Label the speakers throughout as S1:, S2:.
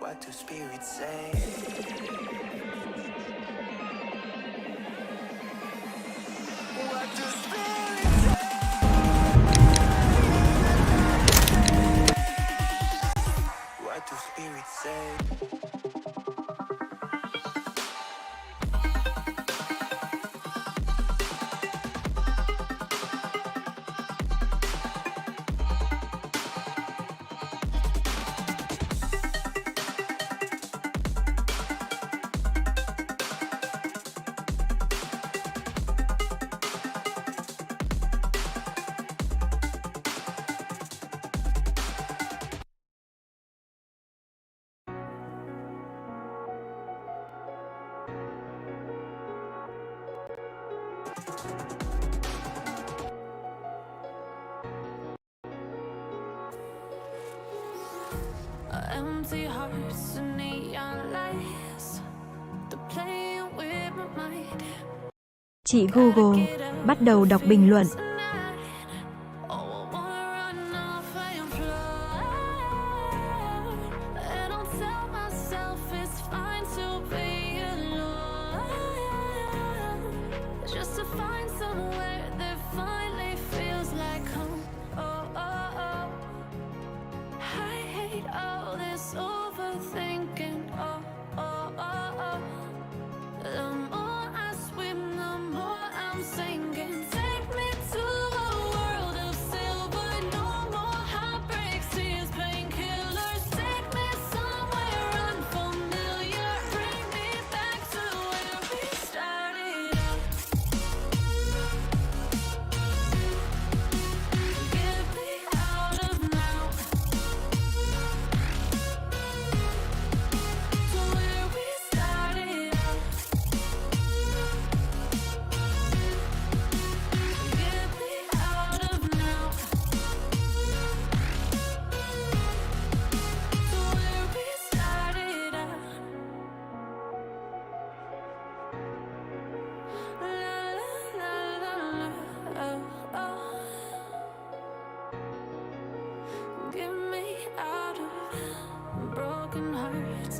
S1: What do spirits say? What do spirits say? What do spirits say?
S2: Empty hearts and neon lights. They're playing with my mind.
S3: Chị Google, bắt đầu đọc bình luận.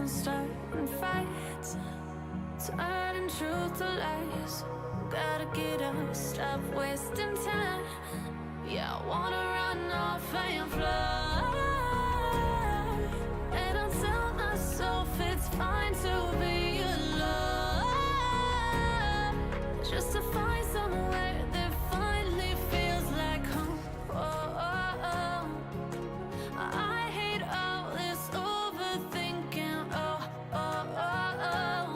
S3: And starting fights, turning truth to lies. Gotta get up, stop wasting time. Yeah, I wanna run off and fly. And I'll tell myself it's fine to be alone, just to find somewhere that finally feels like home. Oh, oh, oh. I hate all this overthinking. Oh, oh, oh, oh.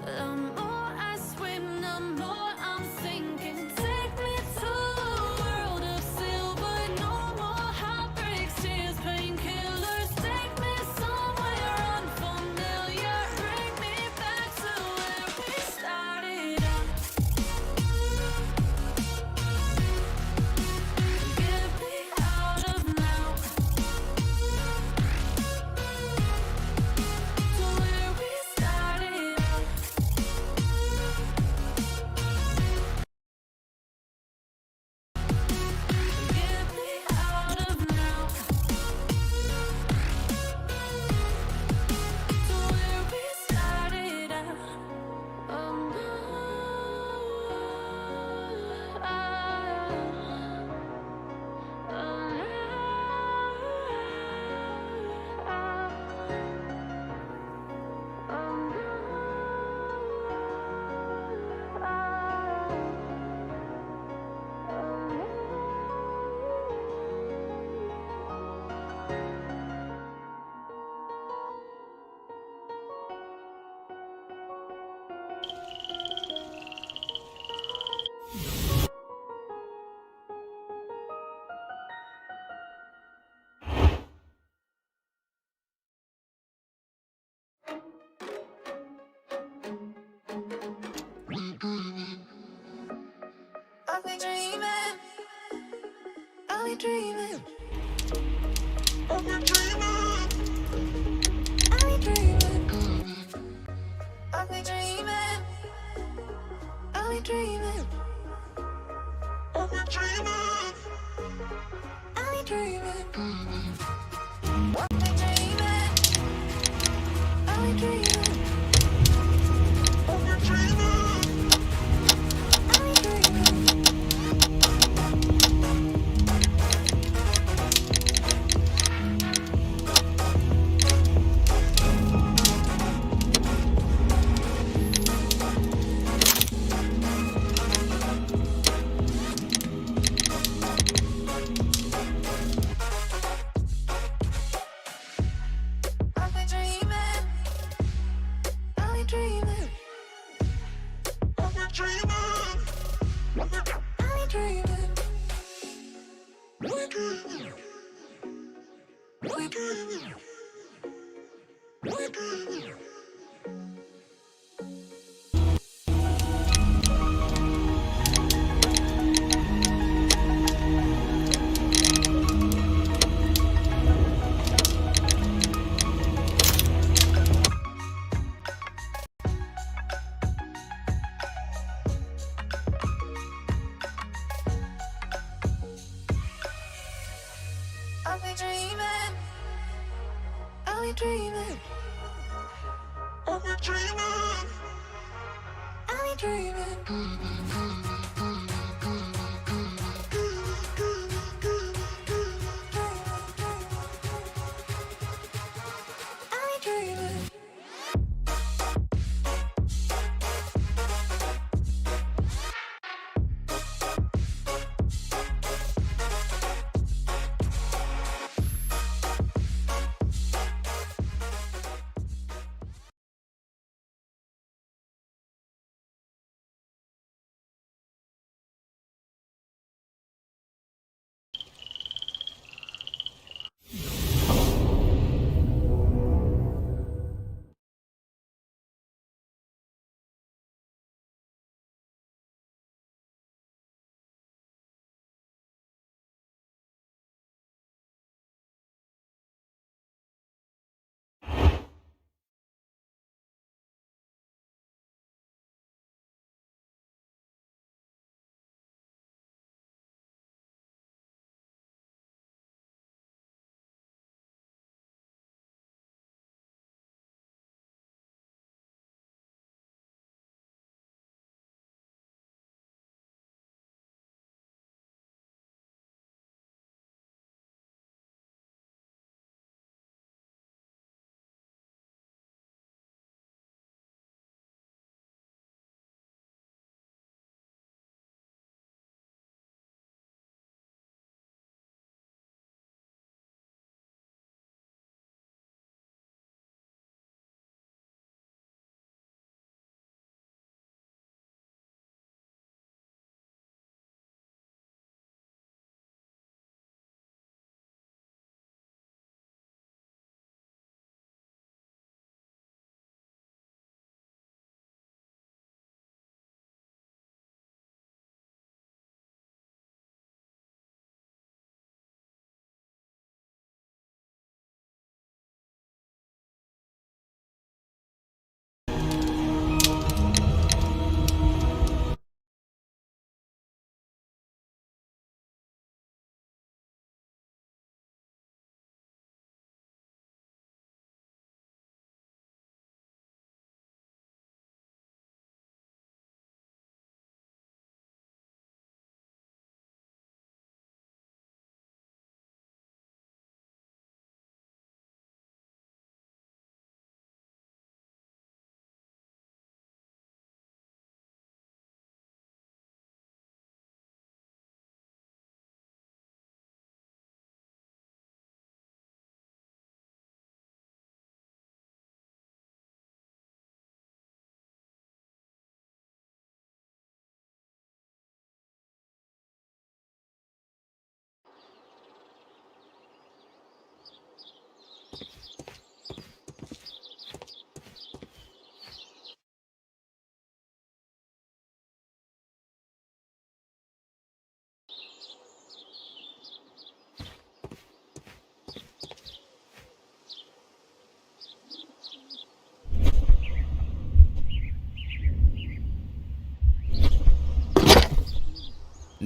S3: The more I swim, the more I'm sinking. Take me to a world of silver. No more heartbreaks, tears, painkillers. Take me somewhere unfamiliar. Bring me back to where we started out. Get me out of now. To where we started out. Get me out of now. To where we started out. Oh no. I've been dreaming. I've been dreaming. I've been dreaming. I've been dreaming. I've been dreaming. I've been dreaming. I've been dreaming. I've been dreaming. I've been dreaming.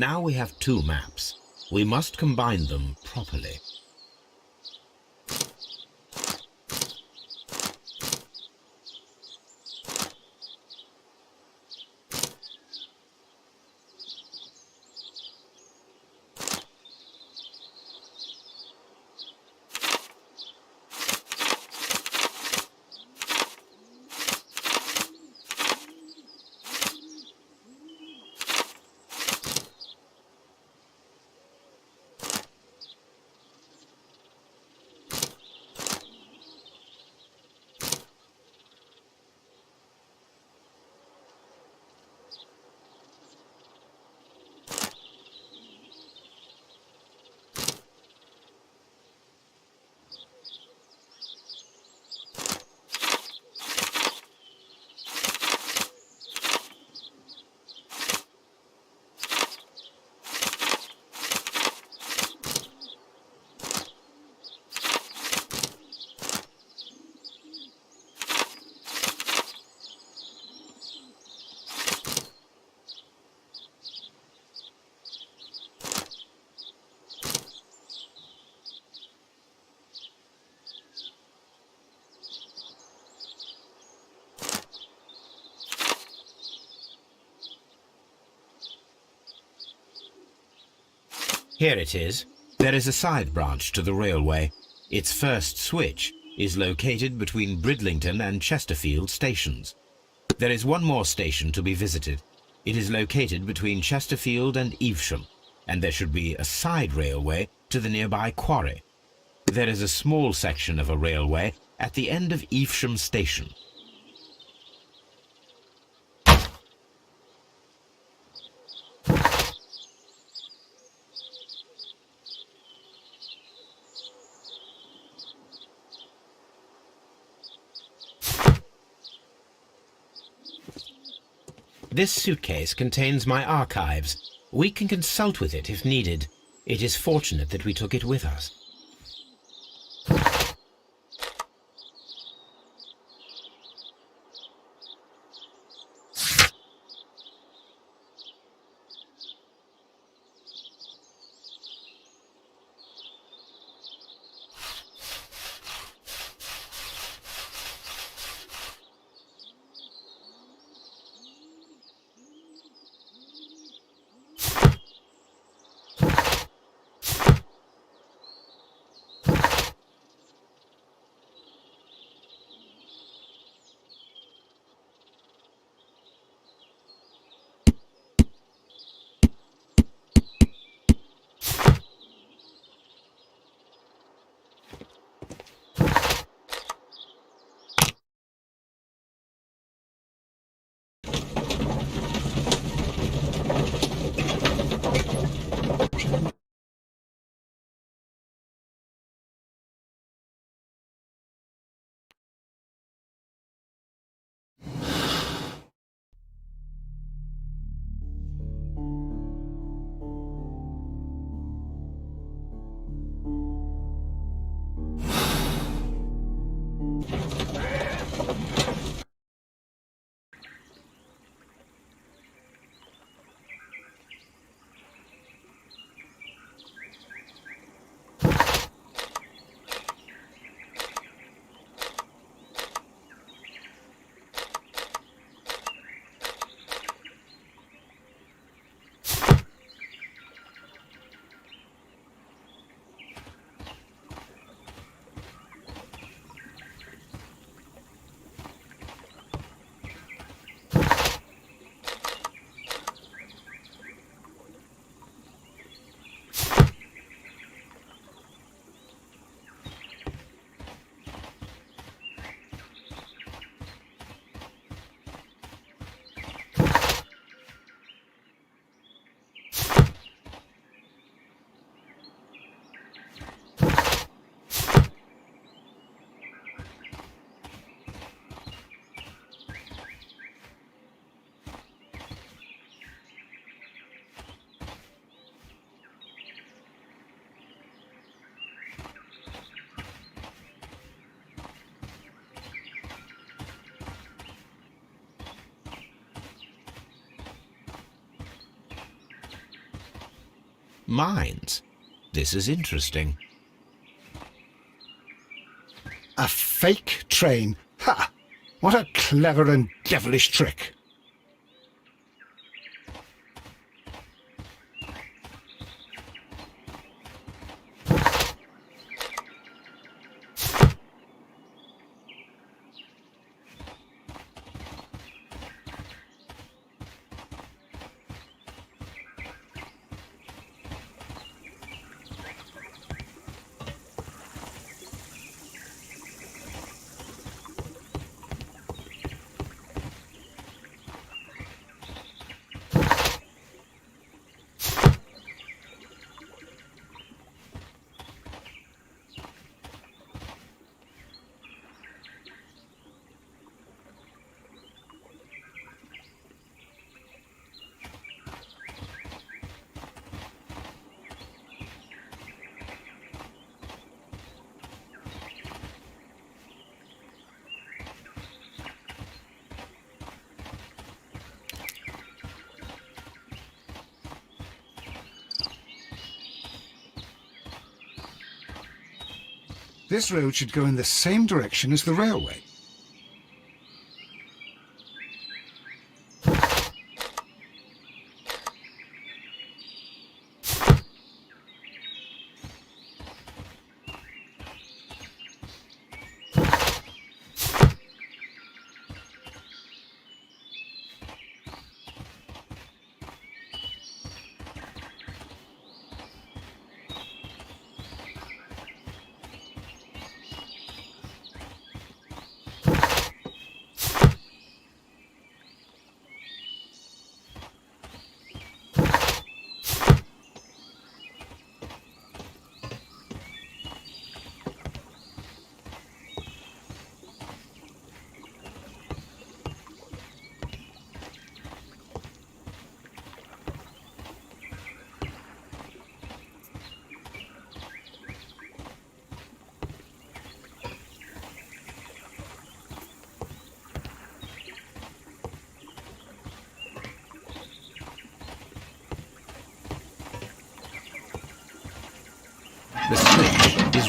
S4: Now we have two maps. We must combine them properly. Here it is. There is a side branch to the railway. Its first switch is located between Bridlington and Chesterfield stations. There is one more station to be visited. It is located between Chesterfield and Evesham, and there should be a side railway to the nearby quarry. There is a small section of a railway at the end of Evesham station. This suitcase contains my archives. We can consult with it if needed. It is fortunate that we took it with us. Mines. This is interesting.
S5: A fake train. Ha! What a clever and devilish trick. This road should go in the same direction as the railway.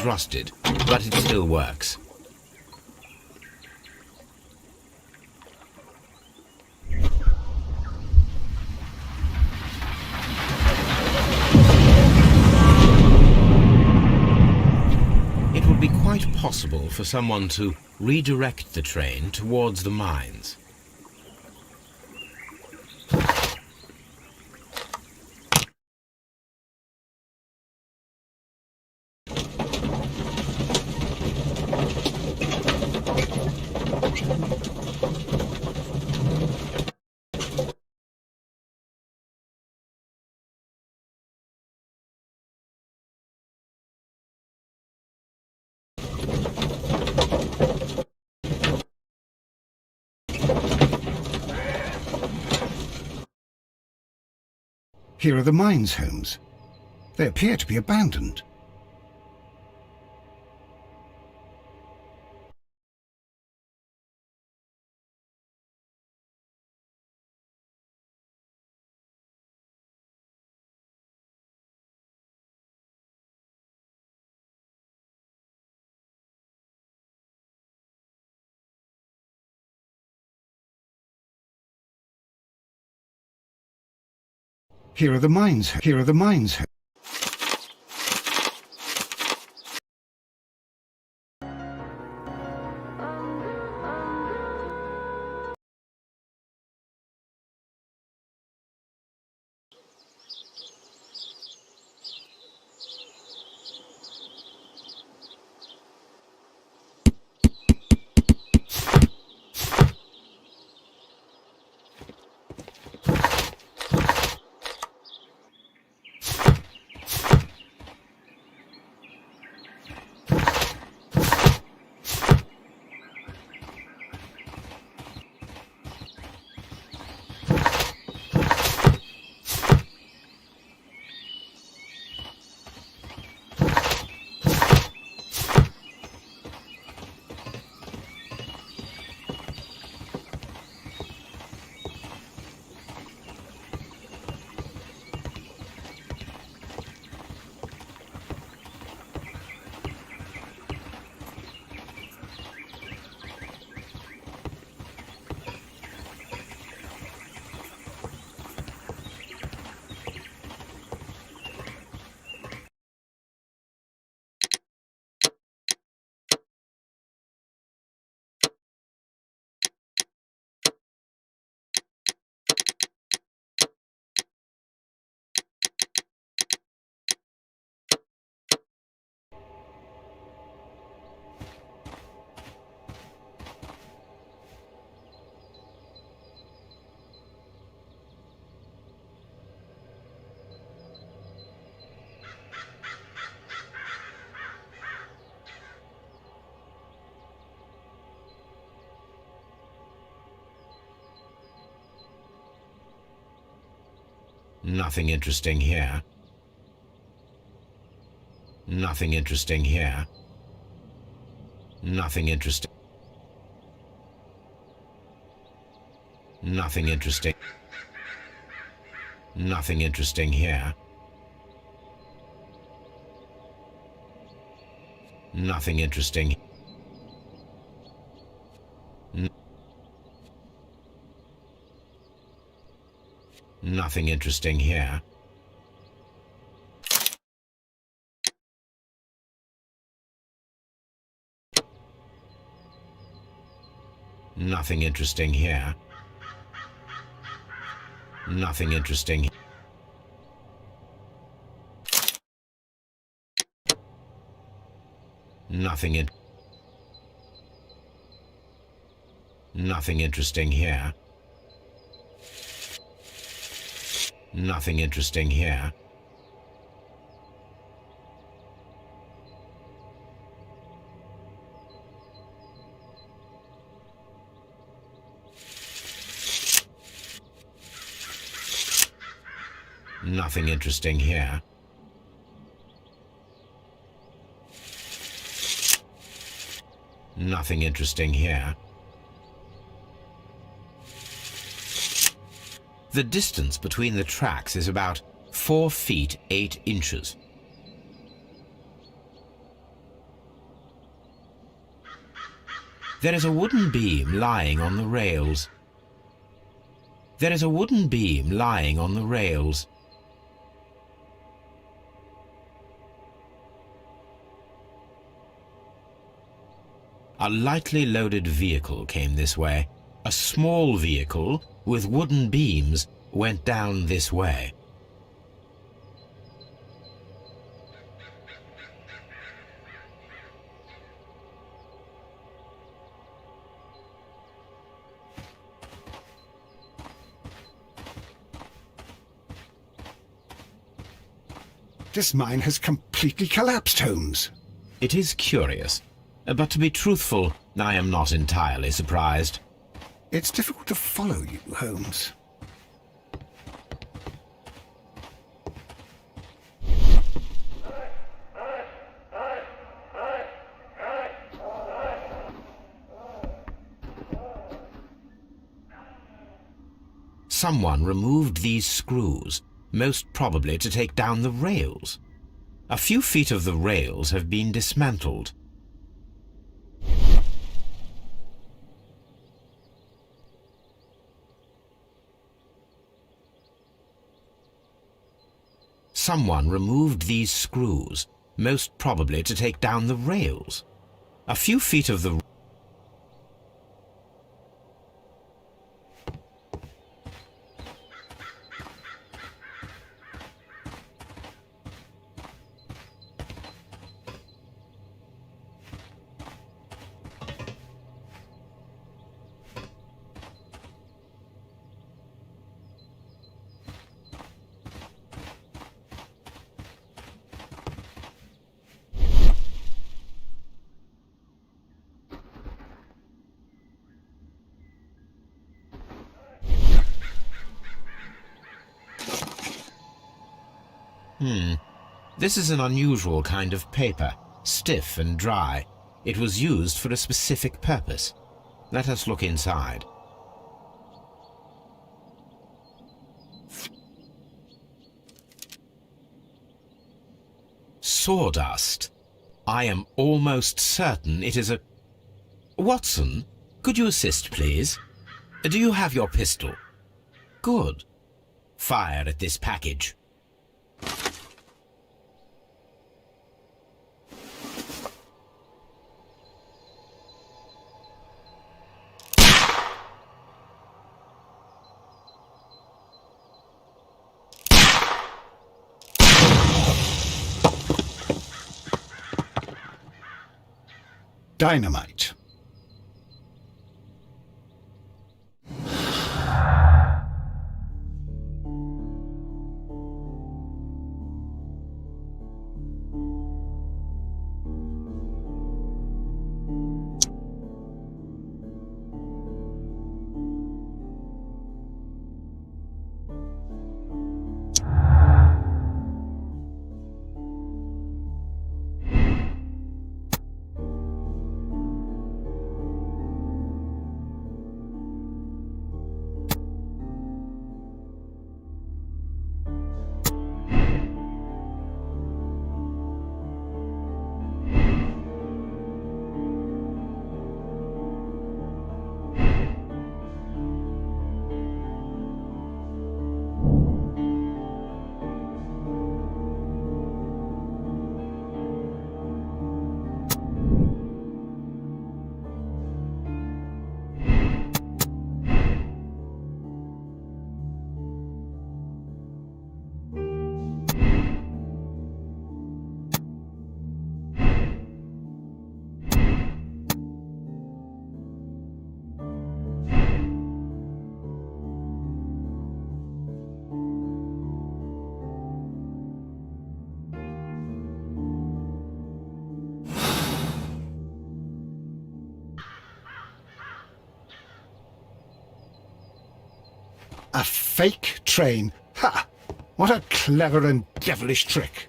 S4: is rusted, but it still works. It would be quite possible for someone to redirect the train towards the mines.
S5: Here are the mines homes. They appear to be abandoned. Here are the mines. Here are the mines.
S4: Nothing interesting here. Nothing interesting here. Nothing interesting. Nothing interesting. Nothing interesting here. Nothing interesting. Nothing interesting here. Nothing interesting here. Nothing interesting. Nothing interesting here. Nothing interesting here. Nothing interesting here. Nothing interesting here. The distance between the tracks is about 4 feet 8 inches. There is a wooden beam lying on the rails. There is a wooden beam lying on the rails. A lightly loaded vehicle came this way. A small vehicle with wooden beams went down this way.
S5: This mine has completely collapsed, Holmes.
S4: It is curious, but to be truthful, I am not entirely surprised.
S5: It's difficult to follow you, Holmes.
S4: Someone removed these screws, most probably to take down the rails. A few feet of the rails have been dismantled. Someone removed these screws, most probably to take down the rails. A few feet of the This is an unusual kind of paper, stiff and dry. It was used for a specific purpose. Let us look inside. Sawdust. I am almost certain it is a... Watson, could you assist, please? Do you have your pistol? Good. Fire at this package.
S5: Dynamite. A fake train. Ha! What a clever and devilish trick.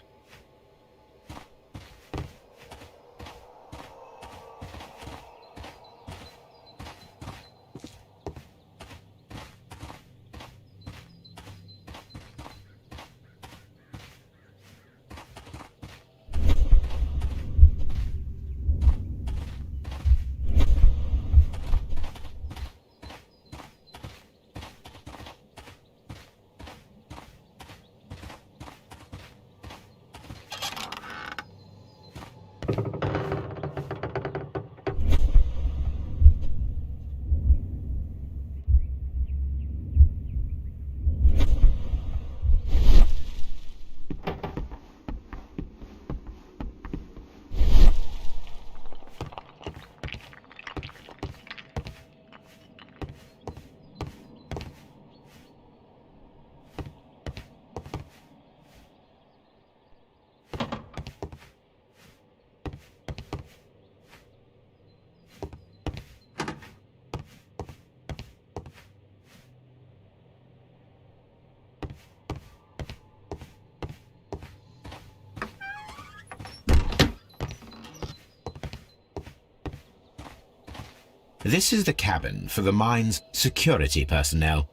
S4: This is the cabin for the mine's security personnel.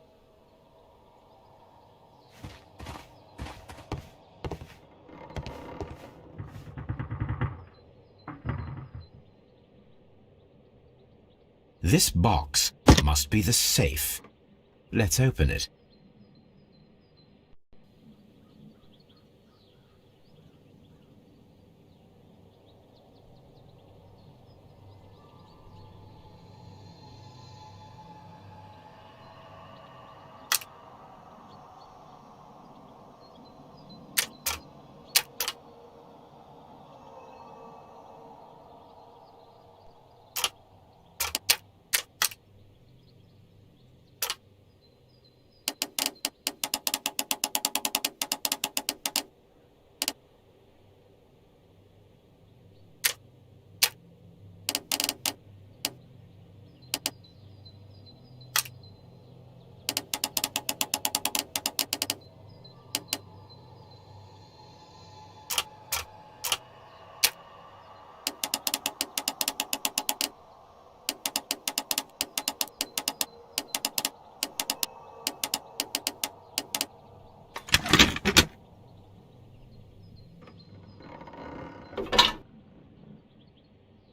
S4: This box must be the safe. Let's open it.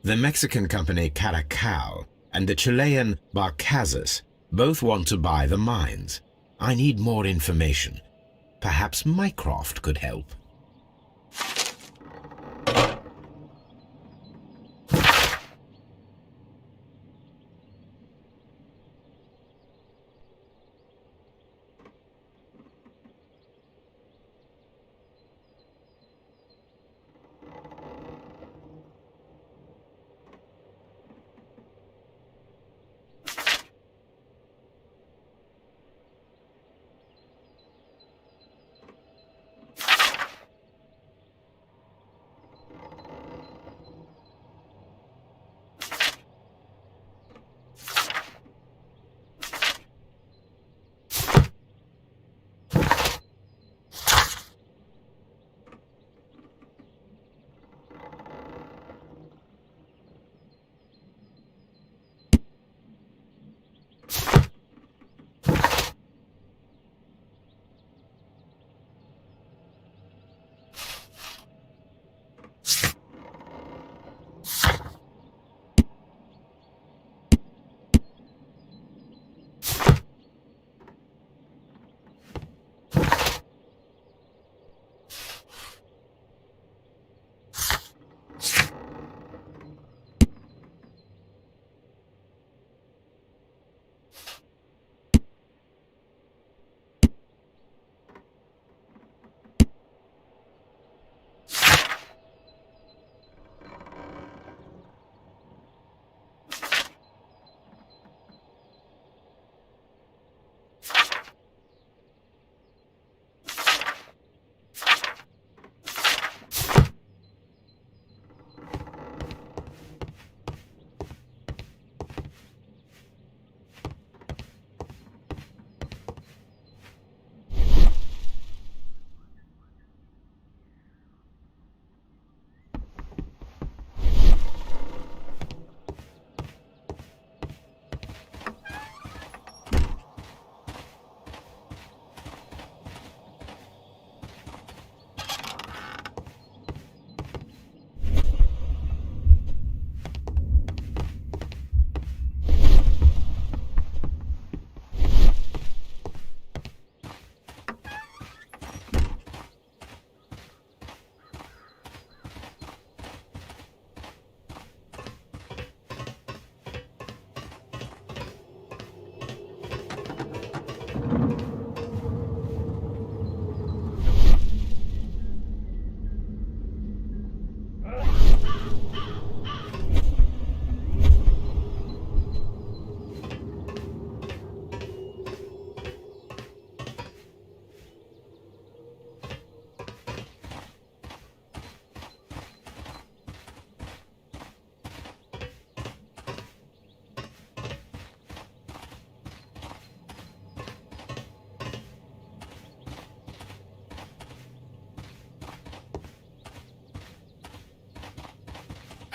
S4: The Mexican company Caracal and the Chilean Barcazas both want to buy the mines. I need more information. Perhaps Mycroft could help.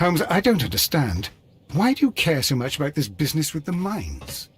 S5: Holmes, I don't understand. Why do you care so much about this business with the mines?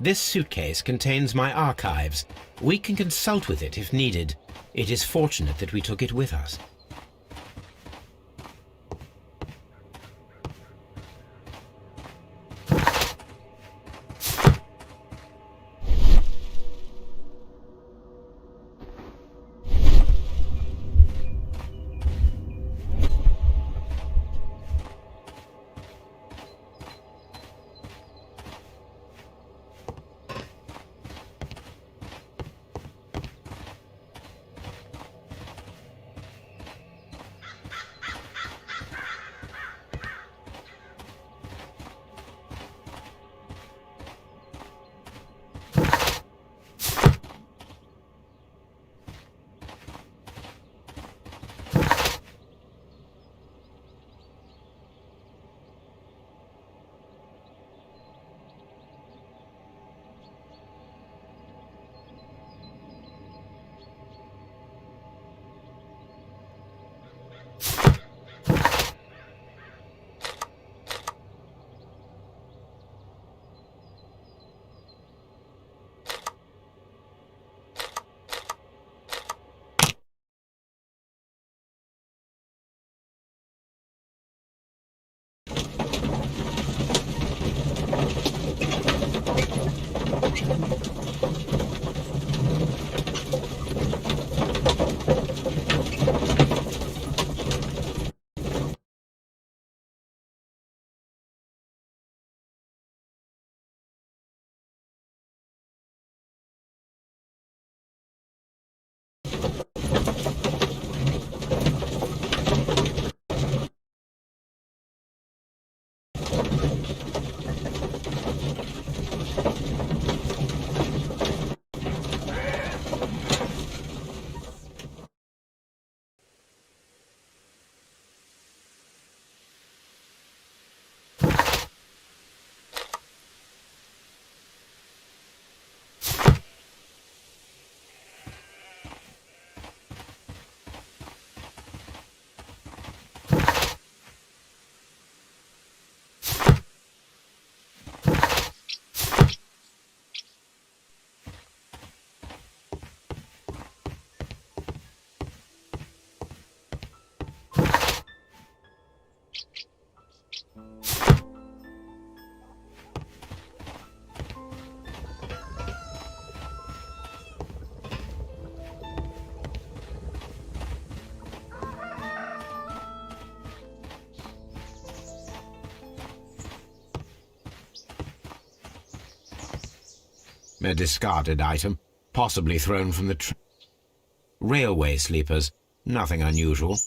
S4: This suitcase contains my archives. We can consult with it if needed. It is fortunate that we took it with us. A discarded item, possibly thrown from the railway sleepers. Nothing unusual.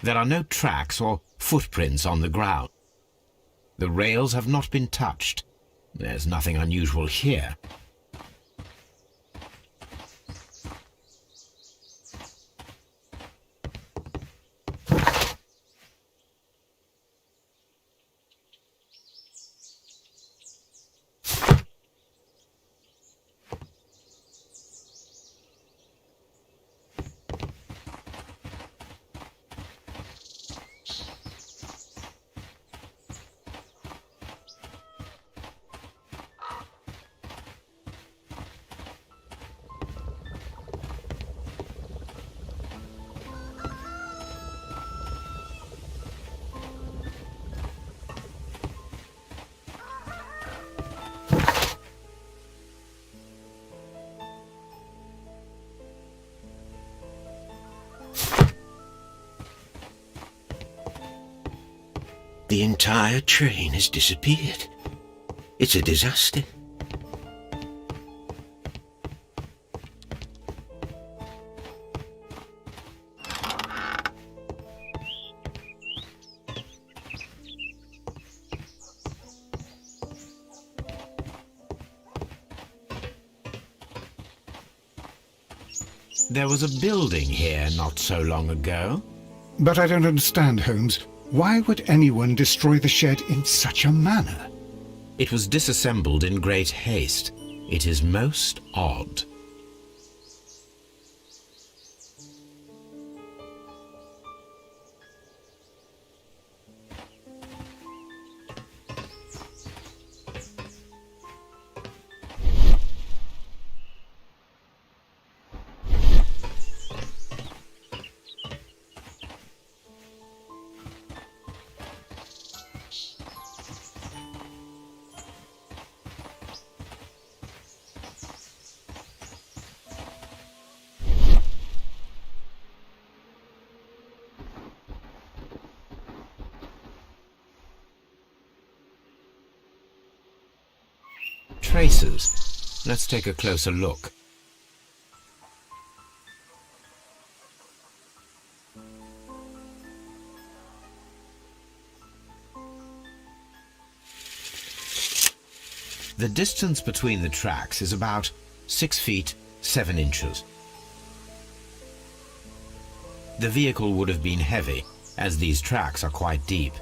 S4: There are no tracks or footprints on the ground. The rails have not been touched. There's nothing unusual here.
S6: The entire train has disappeared. It's a disaster.
S4: There was a building here not so long ago.
S5: But I don't understand, Holmes. Why would anyone destroy the shed in such a manner?
S4: It was disassembled in great haste. It is most odd. Traces. Let's take a closer look. The distance between the tracks is about 6 feet 7 inches. The vehicle would have been heavy, as these tracks are quite deep.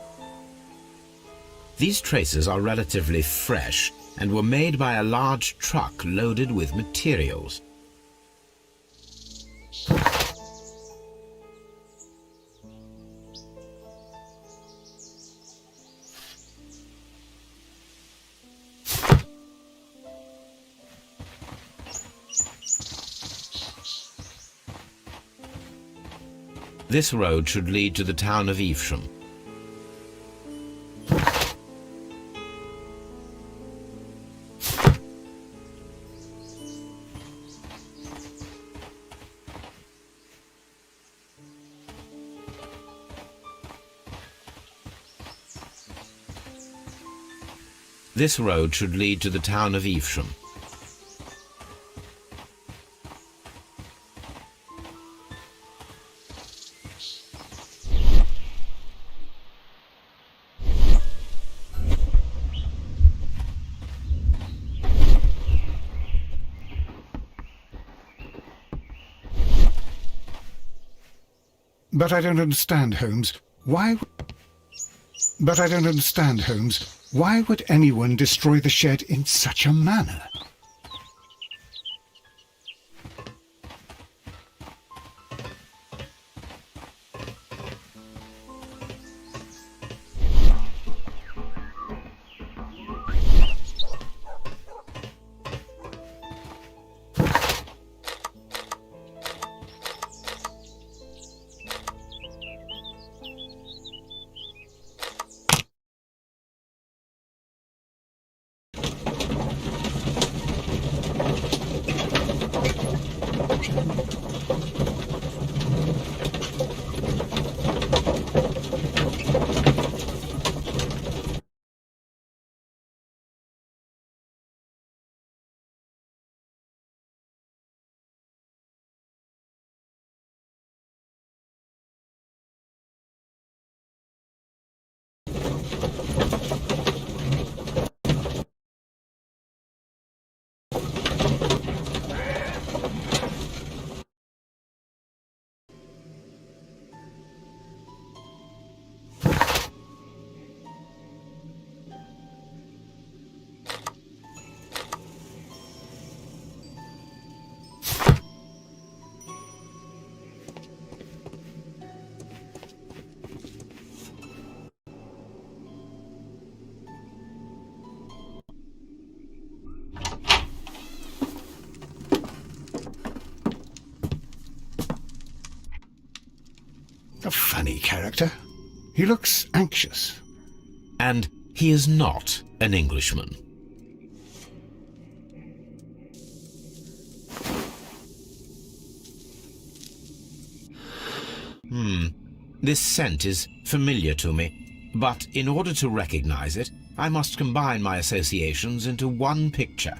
S4: These traces are relatively fresh and were made by a large truck loaded with materials. This road should lead to the town of Evesham. This road should lead to the town of Evesham.
S5: But I don't understand, Holmes. But I don't understand, Holmes. Why would anyone destroy the shed in such a manner? A funny character. He looks anxious.
S4: And he is not an Englishman. This scent is familiar to me. But in order to recognize it, I must combine my associations into one picture.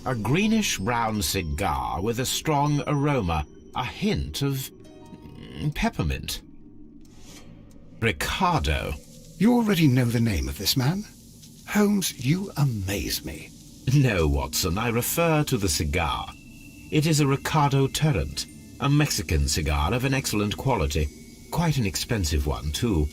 S4: A greenish-brown cigar with a strong aroma, a hint of peppermint. Ricardo.
S5: You already know the name of this man? Holmes, you amaze me.
S4: No, Watson, I refer to the cigar. It is a Ricardo Tarrant, a Mexican cigar of an excellent quality. Quite an expensive one, too.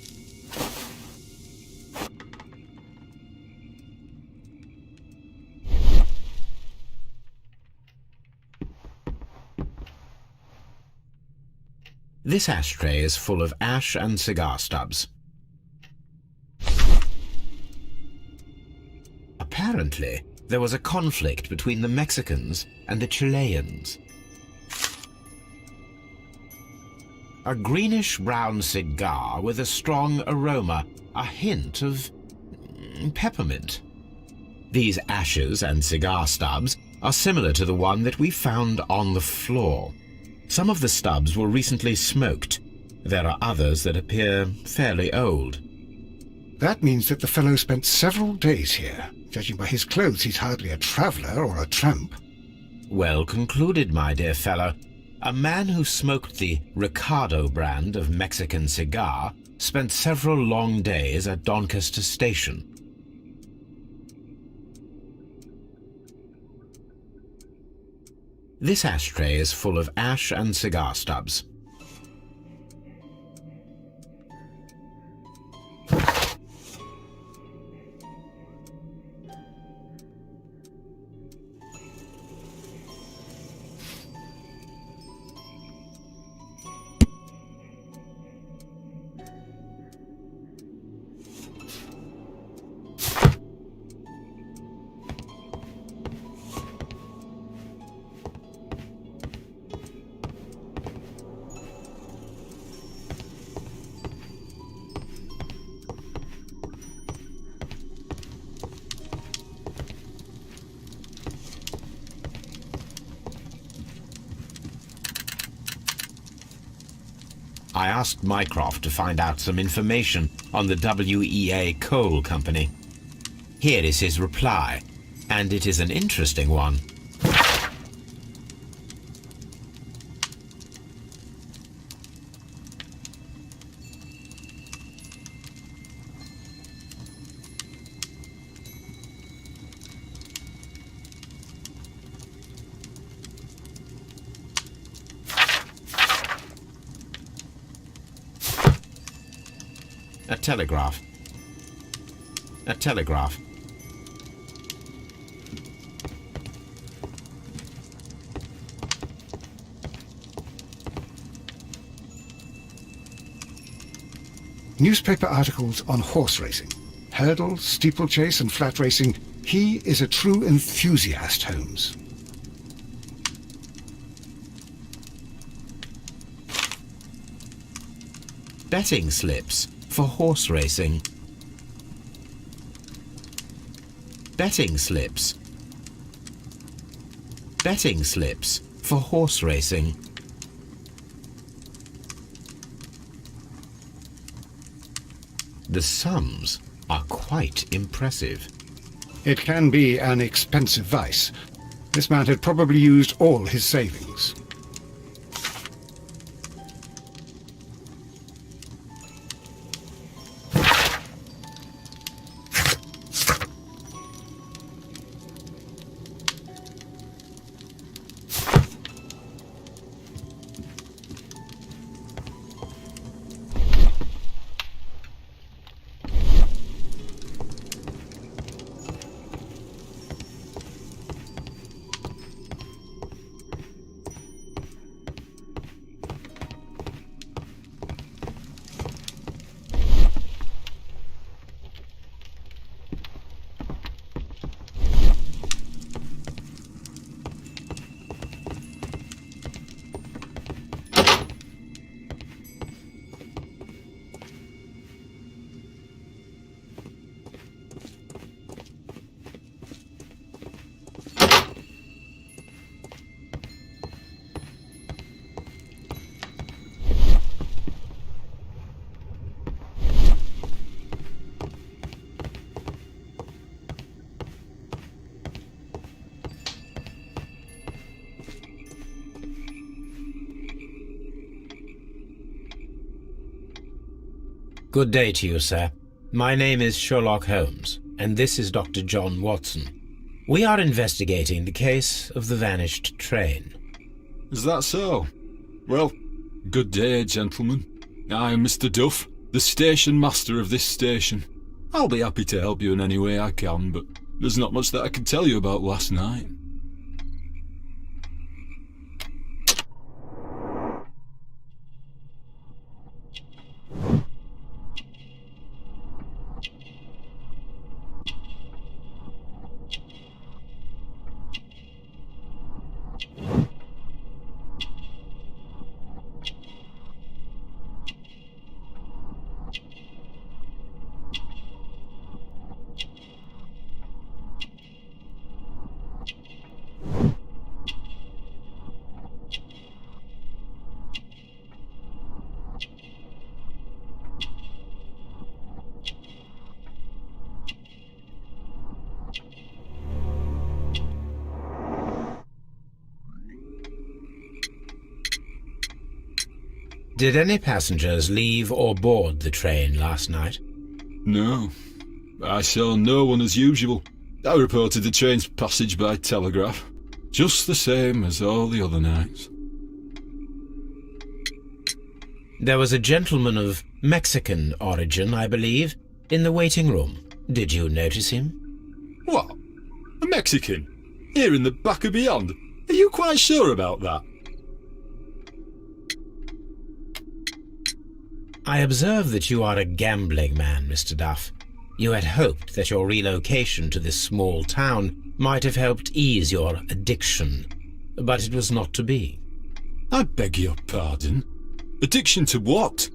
S4: This ashtray is full of ash and cigar stubs. Apparently, there was a conflict between the Mexicans and the Chileans. A greenish-brown cigar with a strong aroma, a hint of peppermint. These ashes and cigar stubs are similar to the one that we found on the floor. Some of the stubs were recently smoked. There are others that appear fairly old.
S5: That means that the fellow spent several days here. Judging by his clothes, he's hardly a traveller or a tramp.
S4: Well concluded, my dear fellow. A man who smoked the Ricardo brand of Mexican cigar spent several long days at Doncaster Station. This ashtray is full of ash and cigar stubs. I asked Mycroft to find out some information on the WEA Coal Company. Here is his reply, and it is an interesting one. A telegraph. A telegraph.
S5: Newspaper articles on horse racing. Hurdle, steeplechase and flat racing. He is a true enthusiast, Holmes.
S4: Betting slips for horse racing. Betting slips. Betting slips for horse racing. The sums are quite impressive.
S5: It can be an expensive vice. This man had probably used all his savings.
S4: Good day to you, sir. My name is Sherlock Holmes, and this is Dr. John Watson. We are investigating the case of the vanished train.
S7: Is that so? Well, good day, gentlemen. I am Mr. Duff, the station master of this station. I'll be happy to help you in any way I can, but there's not much that I can tell you about last night.
S4: Did any passengers leave or board the train last night?
S7: No. I saw no one as usual. I reported the train's passage by telegraph. Just the same as all the other nights.
S4: There was a gentleman of Mexican origin, I believe, in the waiting room. Did you notice him?
S7: What? A Mexican? Here in the back of beyond? Are you quite sure about that?
S4: I observe that you are a gambling man, Mr. Duff. You had hoped that your relocation to this small town might have helped ease your addiction, but it was not to be.
S7: I beg your pardon? Addiction to what?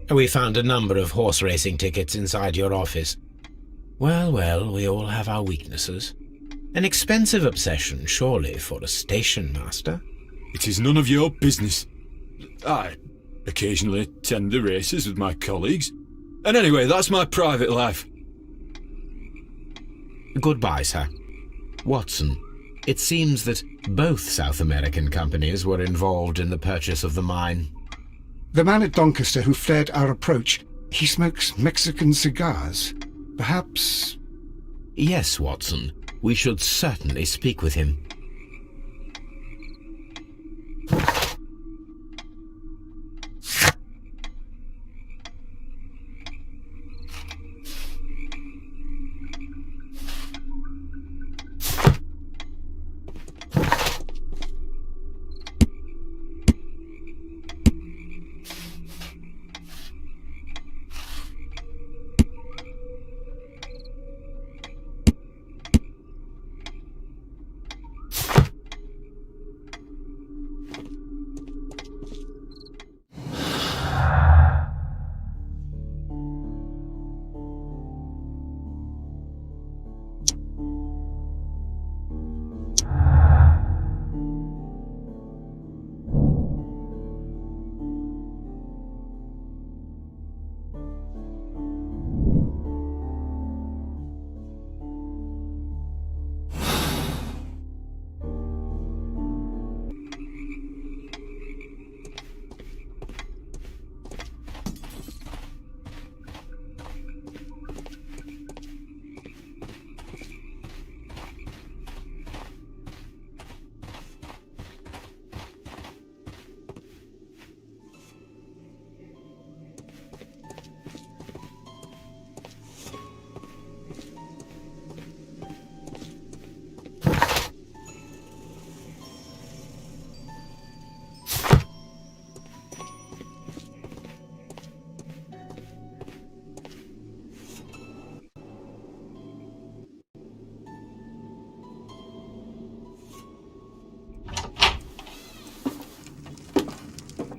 S4: We found a number of horse racing tickets inside your office. Well, we all have our weaknesses. An expensive obsession, surely, for a station master.
S7: It is none of your business. I occasionally attend the races with my colleagues. And anyway, that's my private life.
S4: Goodbye, sir. Watson, it seems that both South American companies were involved in the purchase of the mine.
S5: The man at Doncaster who fled our approach, he smokes Mexican cigars. Perhaps...
S4: Yes, Watson. We should certainly speak with him.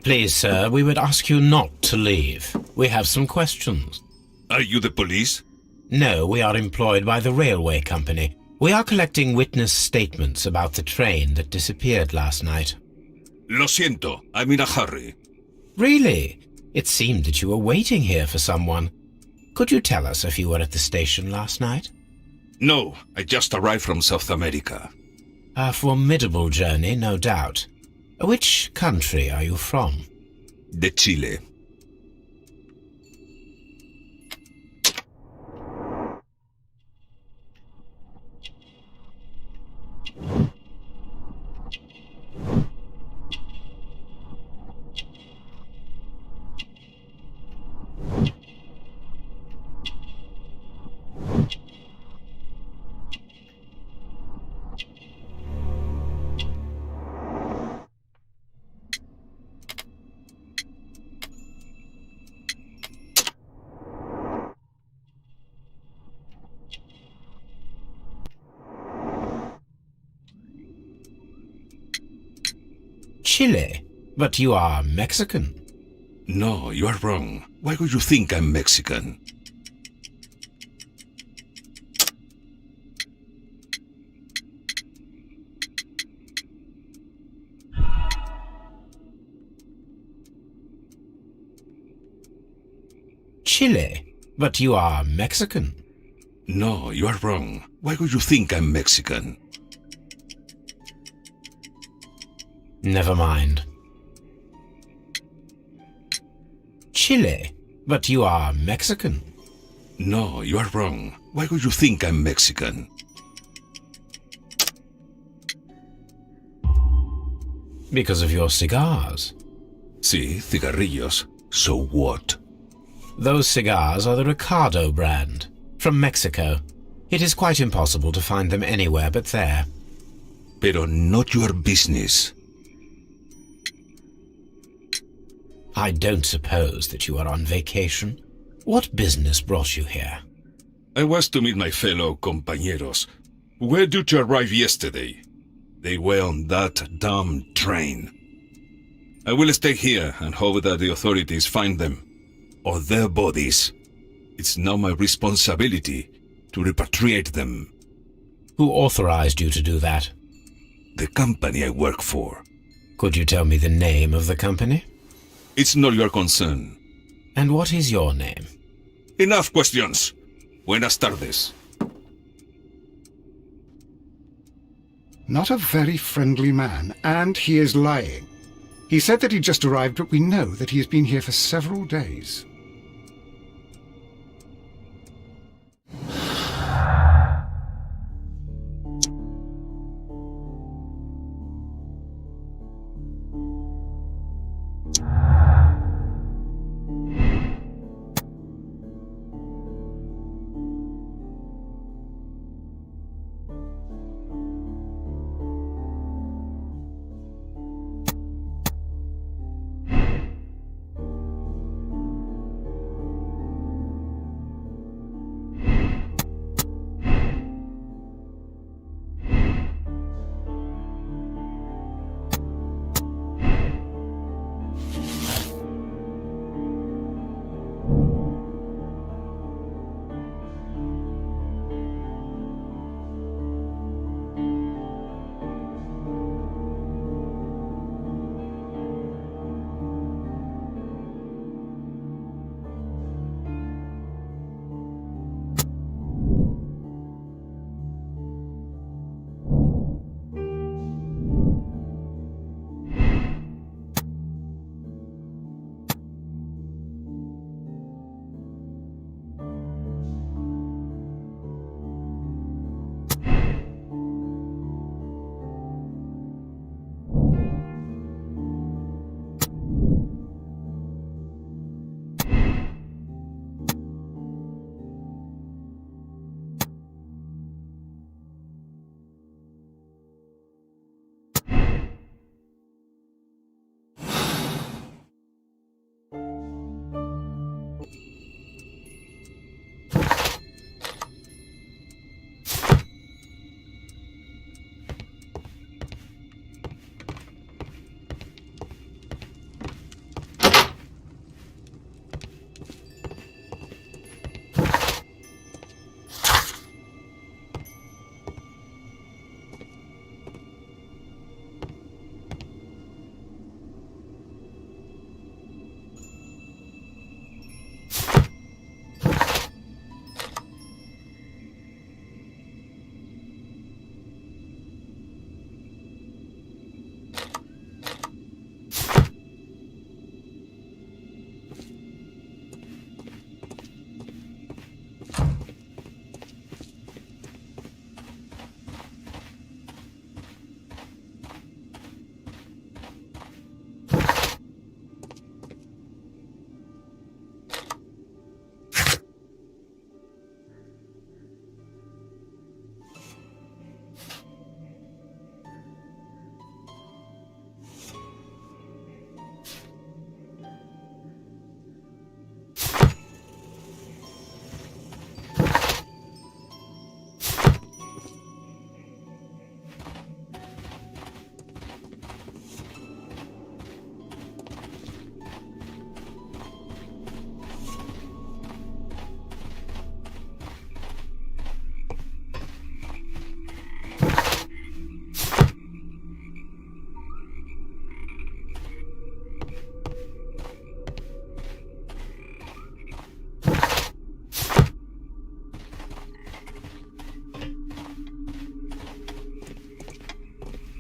S4: Please, sir, we would ask you not to leave. We have some questions.
S6: Are you the police?
S4: No, we are employed by the railway company. We are collecting witness statements about the train that disappeared last night.
S6: Lo siento, I'm in a hurry.
S4: Really? It seemed that you were waiting here for someone. Could you tell us if you were at the station last night?
S6: No, I just arrived from South America.
S4: A formidable journey, no doubt. Which country are you from?
S6: De Chile.
S4: Chile? But you are Mexican.
S6: No, you are wrong. Why would you think I'm Mexican?
S4: Chile? But you are Mexican.
S6: No, you are wrong. Why would you think I'm Mexican?
S4: Never mind. Chile? But you are Mexican.
S8: No, you are wrong. Why would you think I'm Mexican?
S4: Because of your cigars.
S8: Sí, cigarrillos. So what?
S4: Those cigars are the Ricardo brand, from Mexico. It is quite impossible to find them anywhere but there.
S8: Pero not your business.
S4: I don't suppose that you are on vacation. What business brought you here?
S8: I was to meet my fellow compañeros. Where did you arrive yesterday? They were on that damn train. I will stay here and hope that the authorities find them, or their bodies. It's now my responsibility to repatriate them.
S4: Who authorized you to do that?
S8: The company I work for.
S4: Could you tell me the name of the company?
S8: It's not your concern.
S4: And what is your name?
S8: Enough questions. Buenas tardes.
S5: Not a very friendly man, and he is lying. He said that he just arrived, but we know that he has been here for several days.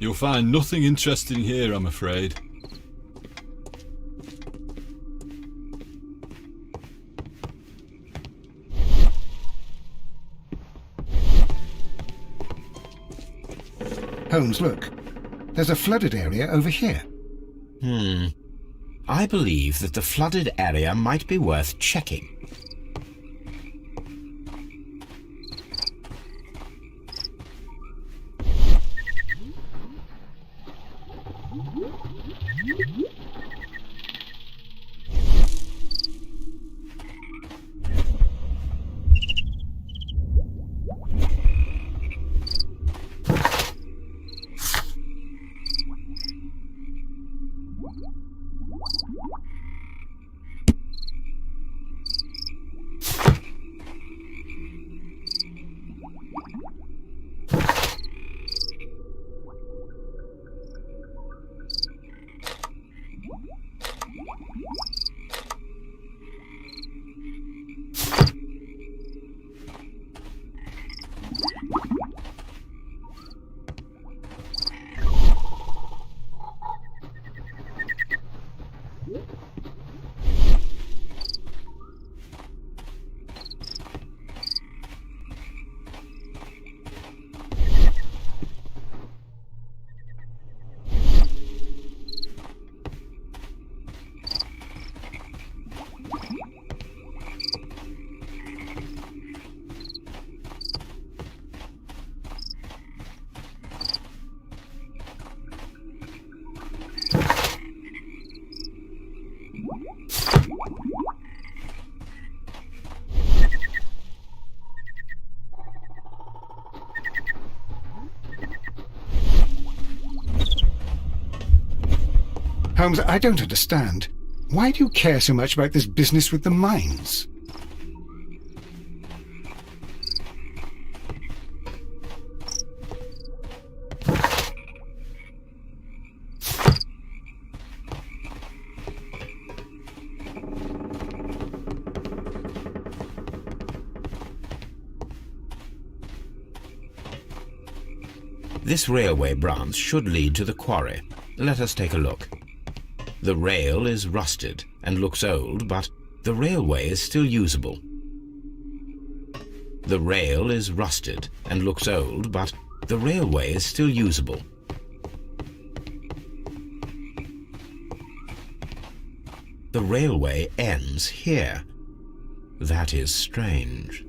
S7: You'll find nothing interesting here, I'm afraid.
S5: Holmes, look. There's a flooded area over here.
S4: I believe that the flooded area might be worth checking.
S5: Holmes, I don't understand. Why do you care so much about this business with the mines?
S4: This railway branch should lead to the quarry. Let us take a look. The rail is rusted and looks old, but the railway is still usable. The rail is rusted and looks old, but the railway is still usable. The railway ends here. That is strange.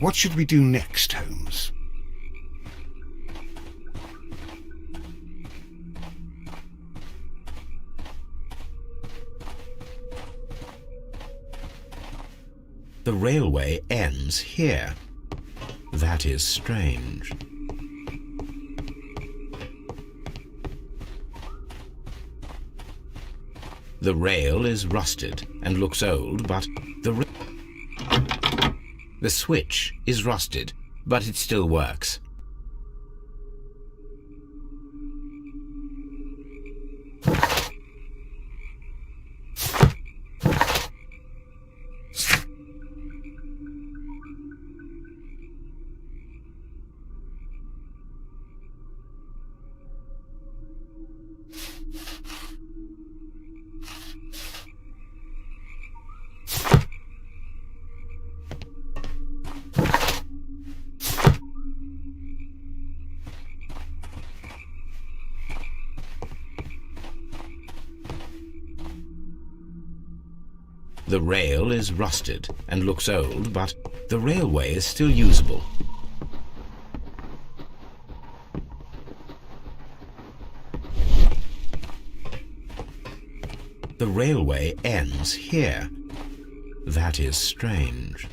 S5: What should we do next, Holmes?
S4: The railway ends here. That is strange. The rail is rusted and looks old, but the switch is rusted, but it still works. The rail is rusted and looks old, but the railway is still usable. The railway ends here. That is strange.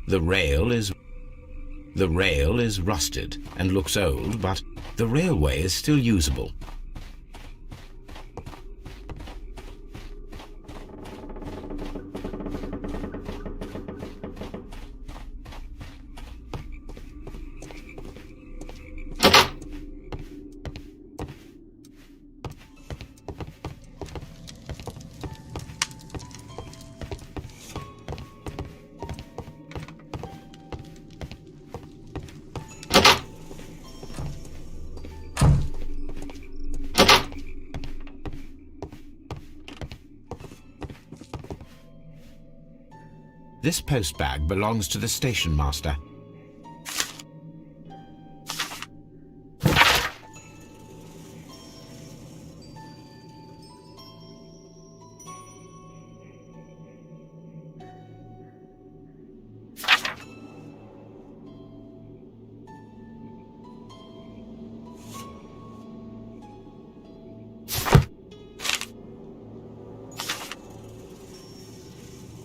S4: The rail is rusted and looks old, but the railway is still usable. This postbag belongs to the station master.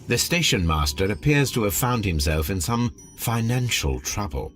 S4: The station master appears to have found himself in some financial trouble.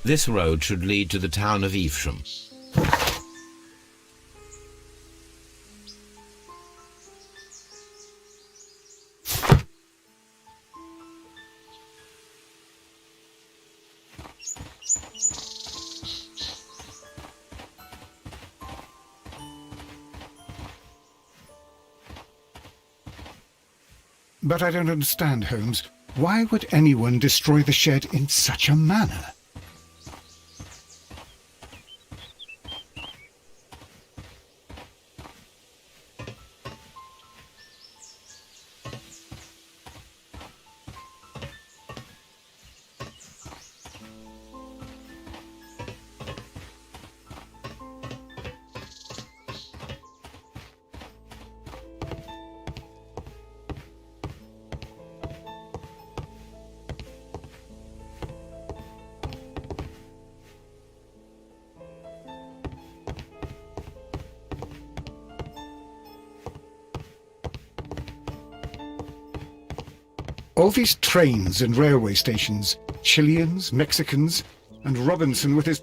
S4: This road should lead to the town of Evesham.
S5: But I don't understand, Holmes. Why would anyone destroy the shed in such a manner? All these trains and railway stations, Chileans, Mexicans, and Robinson with his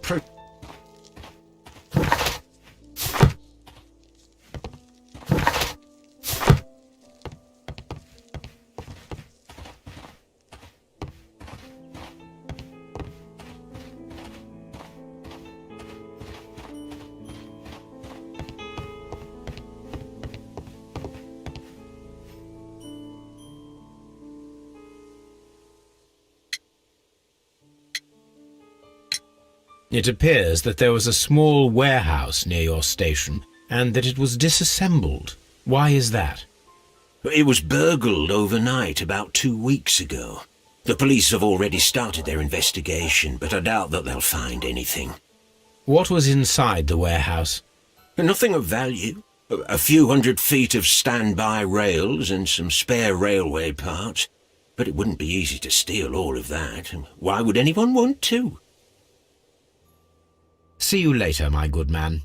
S4: It appears that there was a small warehouse near your station, and that it was disassembled. Why is that?
S6: It was burgled overnight about 2 weeks ago. The police have already started their investigation, but I doubt that they'll find anything.
S4: What was inside the warehouse?
S6: Nothing of value. A few 100 feet of standby rails and some spare railway parts. But it wouldn't be easy to steal all of that. Why would anyone want to?
S4: See you later, my good man.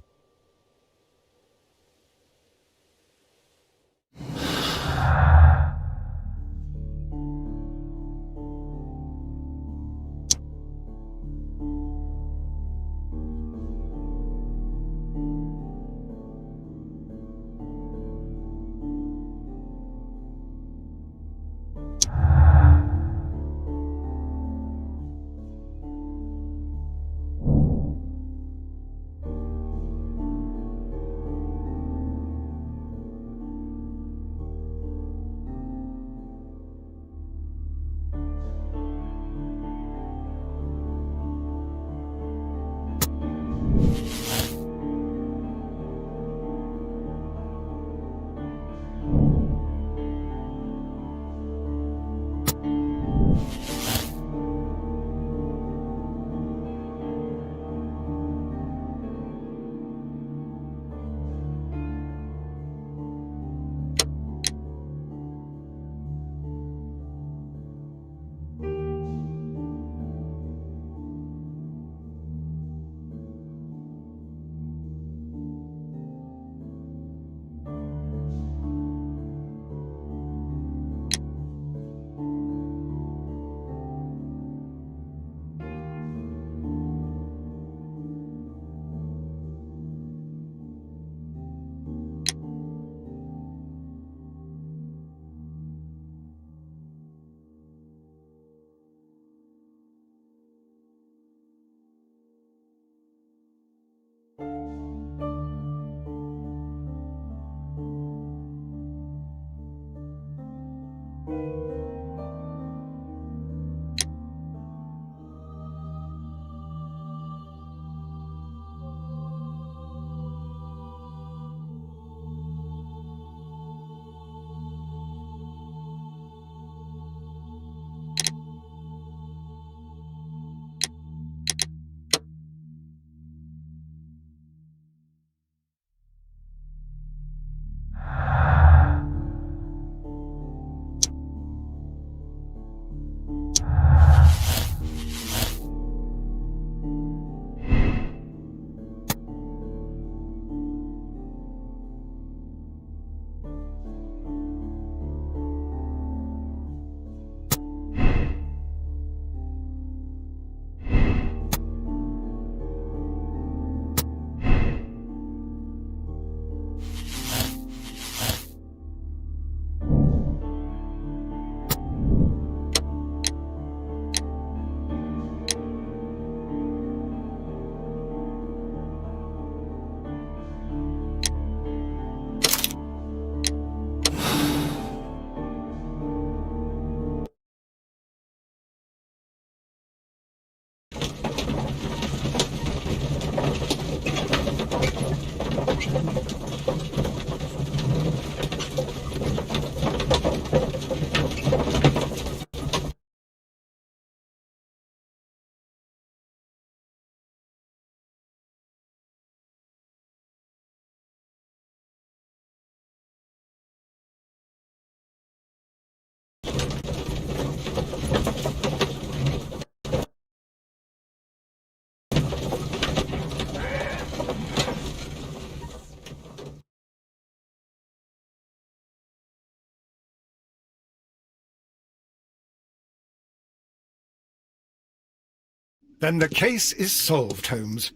S5: Then the case is solved, Holmes.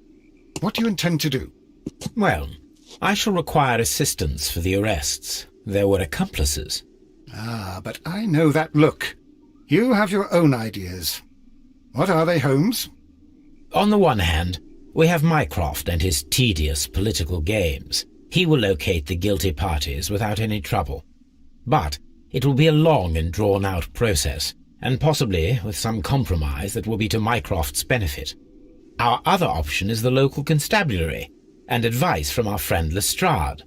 S5: What do you intend to do?
S4: Well, I shall require assistance for the arrests. There were accomplices.
S5: Ah, but I know that look. You have your own ideas. What are they, Holmes?
S4: On the one hand, we have Mycroft and his tedious political games. He will locate the guilty parties without any trouble. But it will be a long and drawn-out process, and possibly with some compromise that will be to Mycroft's benefit. Our other option is the local constabulary, and advice from our friend Lestrade.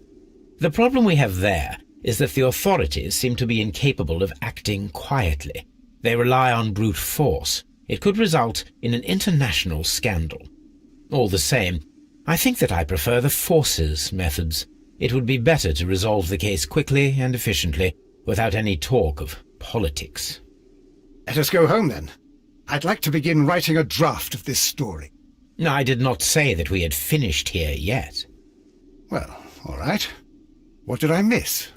S4: The problem we have there is that the authorities seem to be incapable of acting quietly. They rely on brute force. It could result in an international scandal. All the same, I think that I prefer the forces methods. It would be better to resolve the case quickly and efficiently, without any talk of politics.
S5: Let us go home, then. I'd like to begin writing a draft of this story.
S4: I did not say that we had finished here yet.
S5: Well, all right. What did I miss?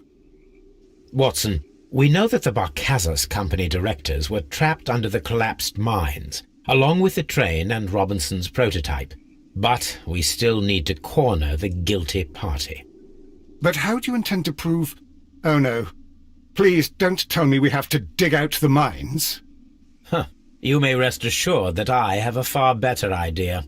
S4: Watson, we know that the Barcazas Company directors were trapped under the collapsed mines, along with the train and Robinson's prototype. But we still need to corner the guilty party.
S5: But how do you intend to prove... Oh, no. Please don't tell me we have to dig out the mines.
S4: You may rest assured that I have a far better idea.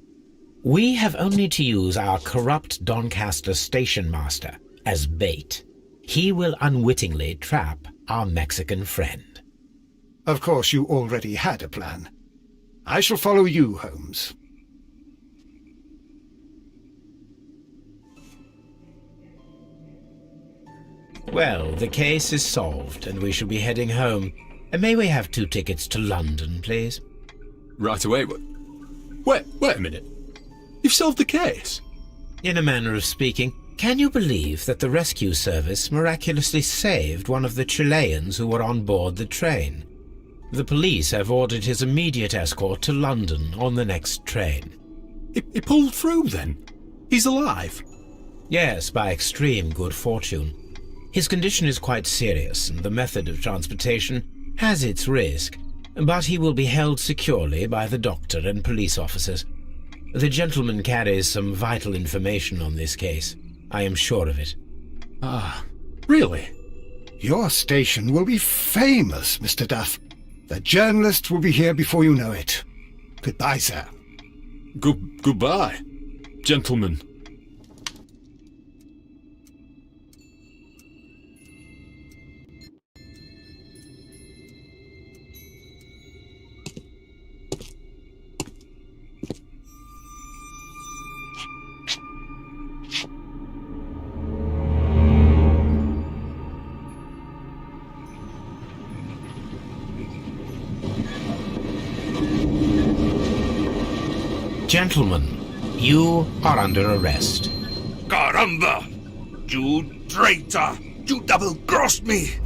S4: We have only to use our corrupt Doncaster station master as bait. He will unwittingly trap our Mexican friend.
S5: Of course, you already had a plan. I shall follow you, Holmes.
S4: Well, the case is solved, and we shall be heading home. May we have 2 tickets to London, please?
S7: Right away. Wait a minute. You've solved the case?
S4: In a manner of speaking. Can you believe that the rescue service miraculously saved one of the Chileans who were on board the train? The police have ordered his immediate escort to London on the next train.
S7: He pulled through, then? He's alive?
S4: Yes, by extreme good fortune. His condition is quite serious, and the method of transportation has its risk, but he will be held securely by the doctor and police officers. The gentleman carries some vital information on this case. I am sure of it.
S7: Ah, really?
S5: Your station will be famous, Mr. Duff. The journalists will be here before you know it. Goodbye, sir.
S7: Goodbye, gentlemen.
S4: Gentlemen, you are under arrest.
S8: Caramba! You traitor! You double-crossed me!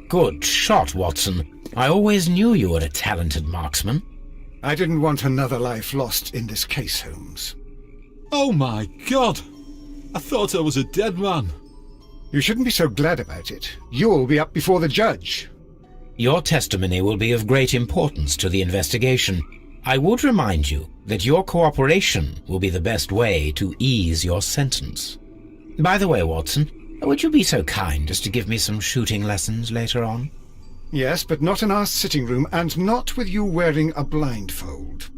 S4: Good shot, Watson. I always knew you were a talented marksman.
S5: I didn't want another life lost in this case, Holmes.
S7: Oh my God! I thought I was a dead man.
S5: You shouldn't be so glad about it. You'll be up before the judge.
S4: Your testimony will be of great importance to the investigation. I would remind you that your cooperation will be the best way to ease your sentence. By the way, Watson, would you be so kind as to give me some shooting lessons later on?
S5: Yes, but not in our sitting room, and not with you wearing a blindfold.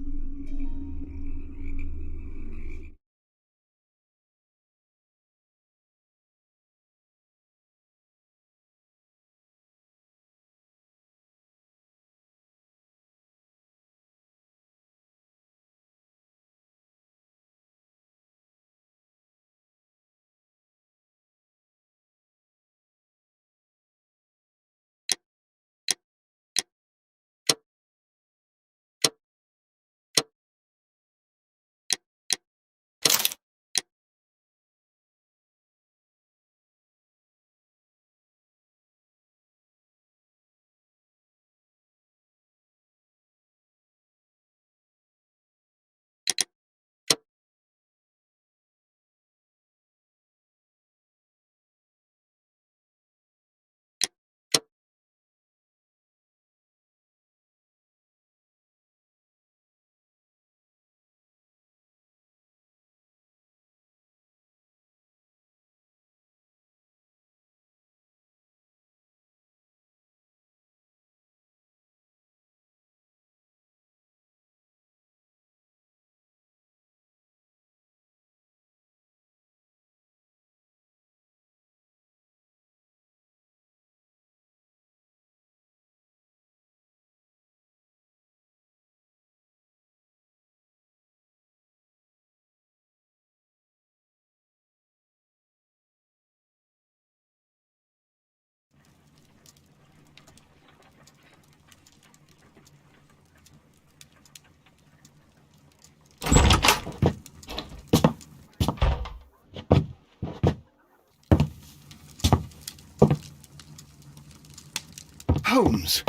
S5: Holmes,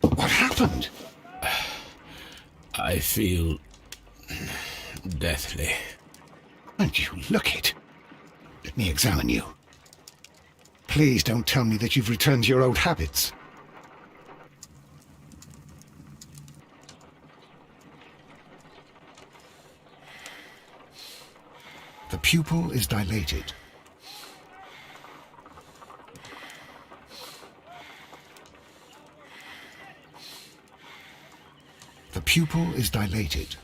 S5: what happened?
S4: I feel deathly.
S5: And you look it. Let me examine you. Please don't tell me that you've returned to your old habits. The pupil is dilated. The pupil is dilated.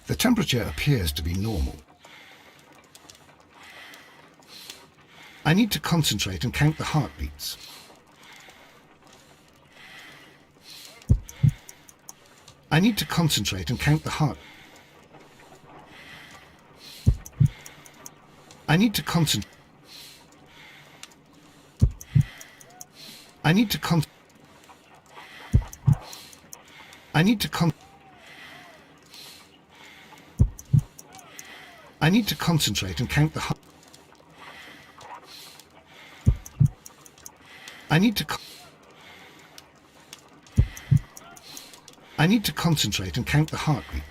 S5: The temperature appears to be normal. I need to concentrate and count the heartbeats. I need to concentrate and count the heart. I need to concentrate. I need to con. I need to con. I need to concentrate and count the heart. I need to. I need to concentrate and count the heartbeat.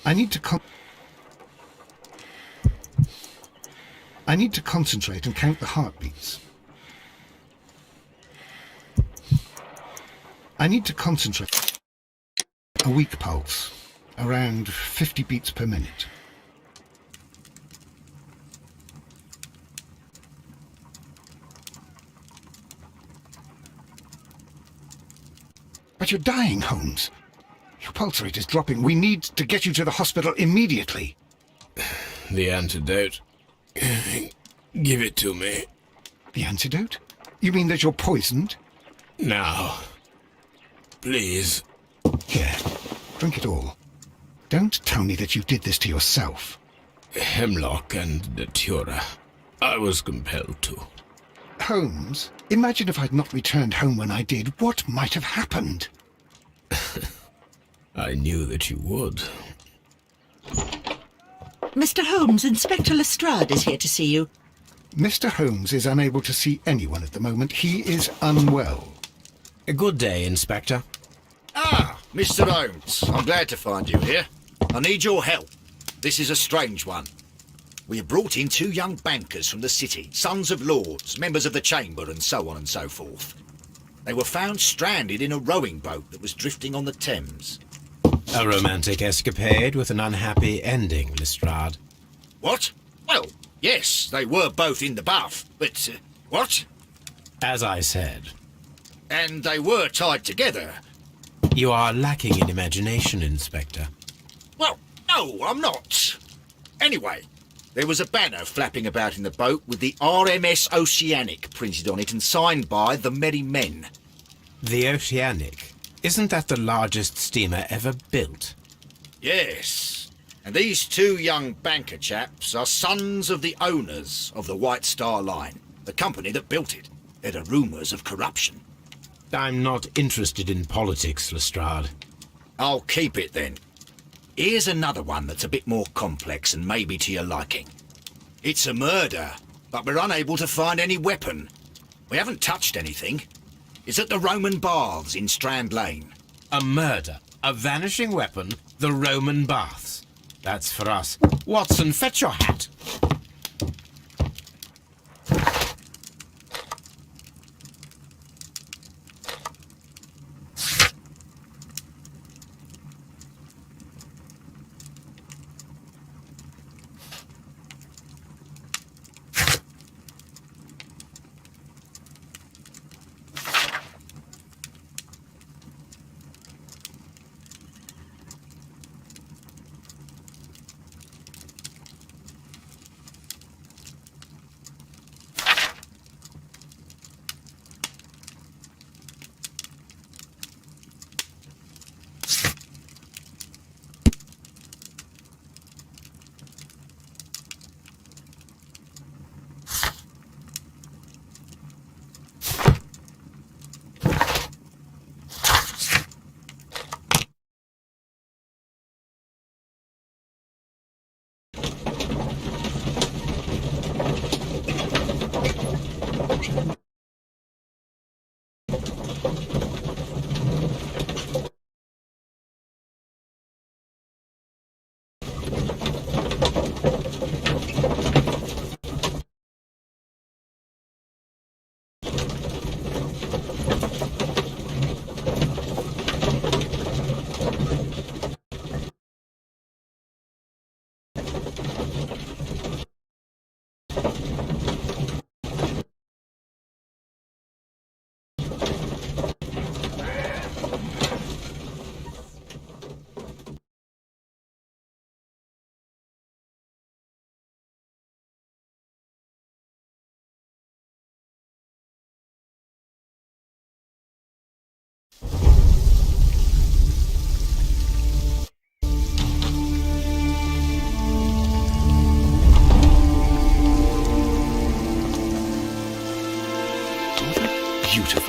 S5: I need to I need to concentrate and count the heartbeats. I need to concentrate. A weak pulse, around 50 beats per minute. But you're dying, Holmes. Your pulse rate is dropping. We need to get you to the hospital immediately.
S4: The antidote. Give it to me.
S5: The antidote? You mean that you're poisoned?
S4: Now. Please.
S5: Here, drink it all. Don't tell me that you did this to yourself.
S4: Hemlock and datura. I was compelled to.
S5: Holmes, imagine if I'd not returned home when I did. What might have happened?
S4: I knew that you would.
S9: Mr. Holmes, Inspector Lestrade is here to see you.
S5: Mr. Holmes is unable to see anyone at the moment. He is unwell.
S4: A good day, Inspector.
S10: Ah, Mr. Holmes, I'm glad to find you here. I need your help. This is a strange one. We have brought in 2 young bankers from the city, sons of lords, members of the chamber, and so on and so forth. They were found stranded in a rowing boat that was drifting on the Thames.
S4: A romantic escapade with an unhappy ending, Lestrade.
S10: What? Well, yes, they were both in the bath, but... what?
S4: As I said.
S10: And they were tied together.
S4: You are lacking in imagination, Inspector.
S10: Well, no, I'm not. Anyway, there was a banner flapping about in the boat with the RMS Oceanic printed on it and signed by the Merry Men.
S4: The Oceanic? Isn't that the largest steamer ever built?
S10: Yes. And these 2 young banker chaps are sons of the owners of the White Star Line, the company that built it. There are rumours of corruption.
S4: I'm not interested in politics, Lestrade.
S10: I'll keep it then. Here's another one that's a bit more complex and maybe to your liking. It's a murder, but we're unable to find any weapon. We haven't touched anything. It's at the Roman Baths in Strand Lane.
S4: A murder, a vanishing weapon, the Roman Baths. That's for us. Watson, fetch your hat.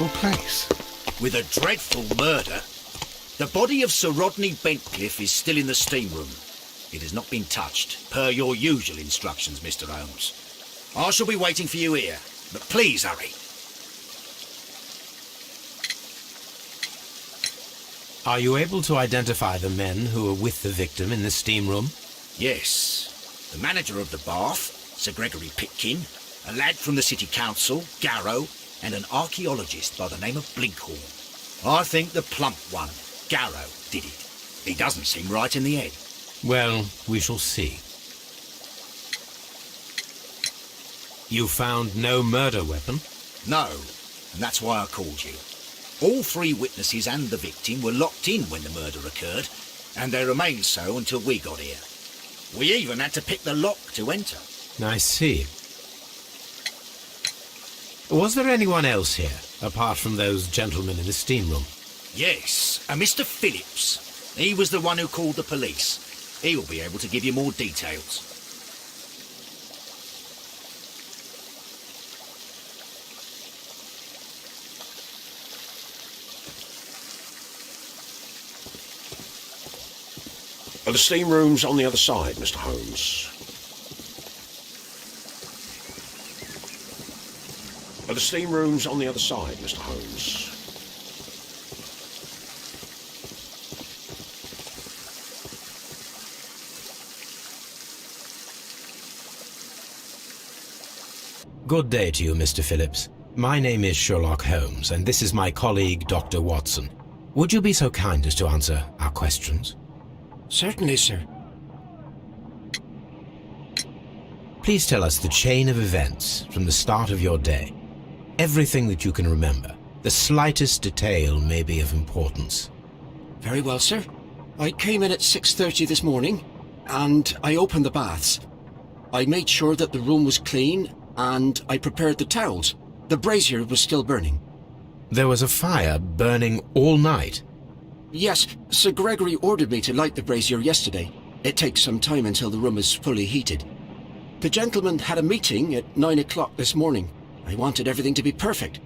S5: dreadful place.
S10: With a dreadful murder. The body of Sir Rodney Bentcliffe is still in the steam room. It has not been touched, per your usual instructions, Mr. Holmes. I shall be waiting for you here, but please hurry.
S4: Are you able to identify the men who were with the victim in the steam room?
S10: Yes. The manager of the bath, Sir Gregory Pitkin, a lad from the City Council, Garrow, and an archaeologist by the name of Blinkhorn. I think the plump one, Garrow, did it. He doesn't seem right in the head.
S4: Well, we shall see. You found no murder weapon?
S10: No, and that's why I called you. All three witnesses and the victim were locked in when the murder occurred, and they remained so until we got here. We even had to pick the lock to enter.
S4: I see. Was there anyone else here, apart from those gentlemen in the steam room?
S10: Yes, a Mr. Phillips. He was the one who called the police. He will be able to give you more details.
S6: The steam room's on the other side, Mr. Holmes. The steam room's on the other side, Mr. Holmes.
S4: Good day to you, Mr. Phillips. My name is Sherlock Holmes, and this is my colleague, Dr. Watson. Would you be so kind as to answer our questions?
S11: Certainly, sir.
S4: Please tell us the chain of events from the start of your day. Everything that you can remember. The slightest detail may be of importance.
S11: Very well, sir. I came in at 6:30 this morning, and I opened the baths. I made sure that the room was clean, and I prepared the towels. The brazier was still burning.
S4: There was a fire burning all night.
S11: Yes, Sir Gregory ordered me to light the brazier yesterday. It takes some time until the room is fully heated. The gentleman had a meeting at 9 o'clock this morning. I wanted everything to be perfect.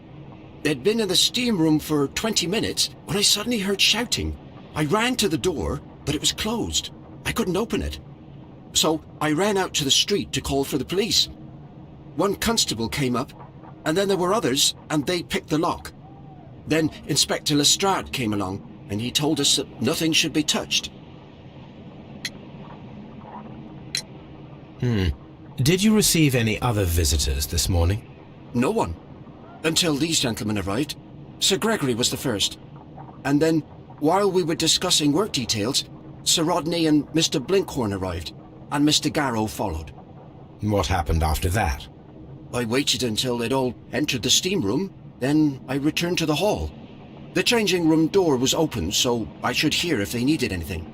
S11: They'd been in the steam room for 20 minutes when I suddenly heard shouting. I ran to the door, but it was closed. I couldn't open it. So I ran out to the street to call for the police. One constable came up, and then there were others, and they picked the lock. Then Inspector Lestrade came along, and he told us that nothing should be touched.
S4: Did you receive any other visitors this morning?
S11: No one. Until these gentlemen arrived. Sir Gregory was the first. And then, while we were discussing work details, Sir Rodney and Mr. Blinkhorn arrived, and Mr. Garrow followed.
S4: What happened after that?
S11: I waited until they'd all entered the steam room, then I returned to the hall. The changing room door was open, so I should hear if they needed anything.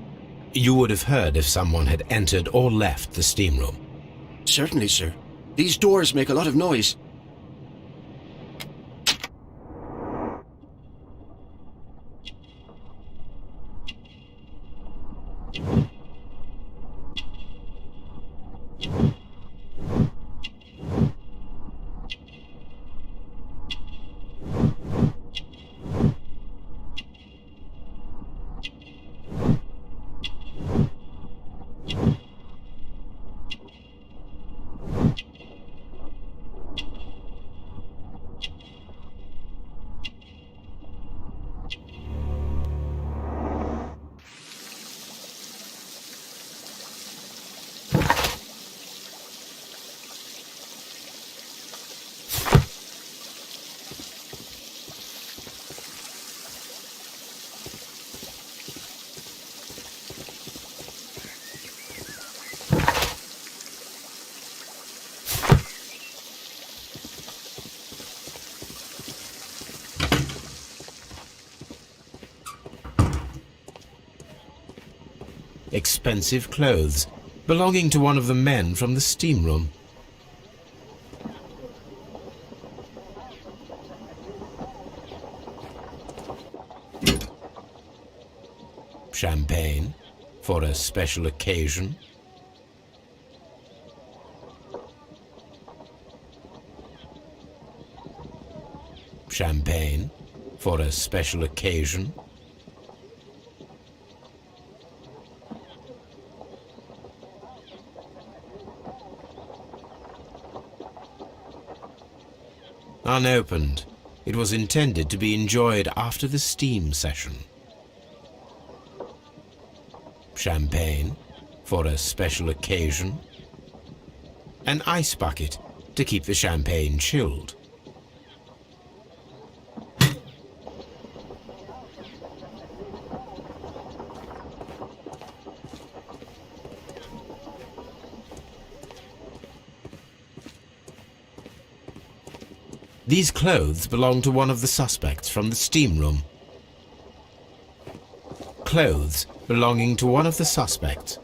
S4: You would have heard if someone had entered or left the steam room.
S11: Certainly, sir. These doors make a lot of noise.
S4: Expensive clothes, belonging to one of the men from the steam room. Champagne for a special occasion. Champagne for a special occasion. Unopened. It was intended to be enjoyed after the steam session. Champagne for a special occasion. An ice bucket to keep the champagne chilled. These clothes belong to one of the suspects from the steam room. Clothes belonging to one of the suspects.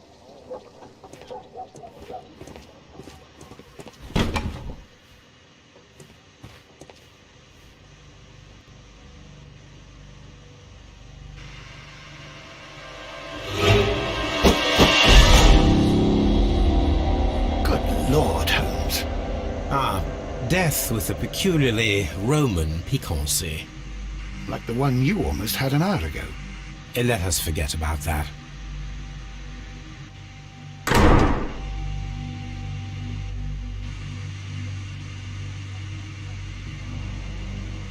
S5: Good Lord, Holmes.
S4: Death with a peculiarly Roman piquancy.
S5: Like the one you almost had an hour ago.
S4: Let us forget about that.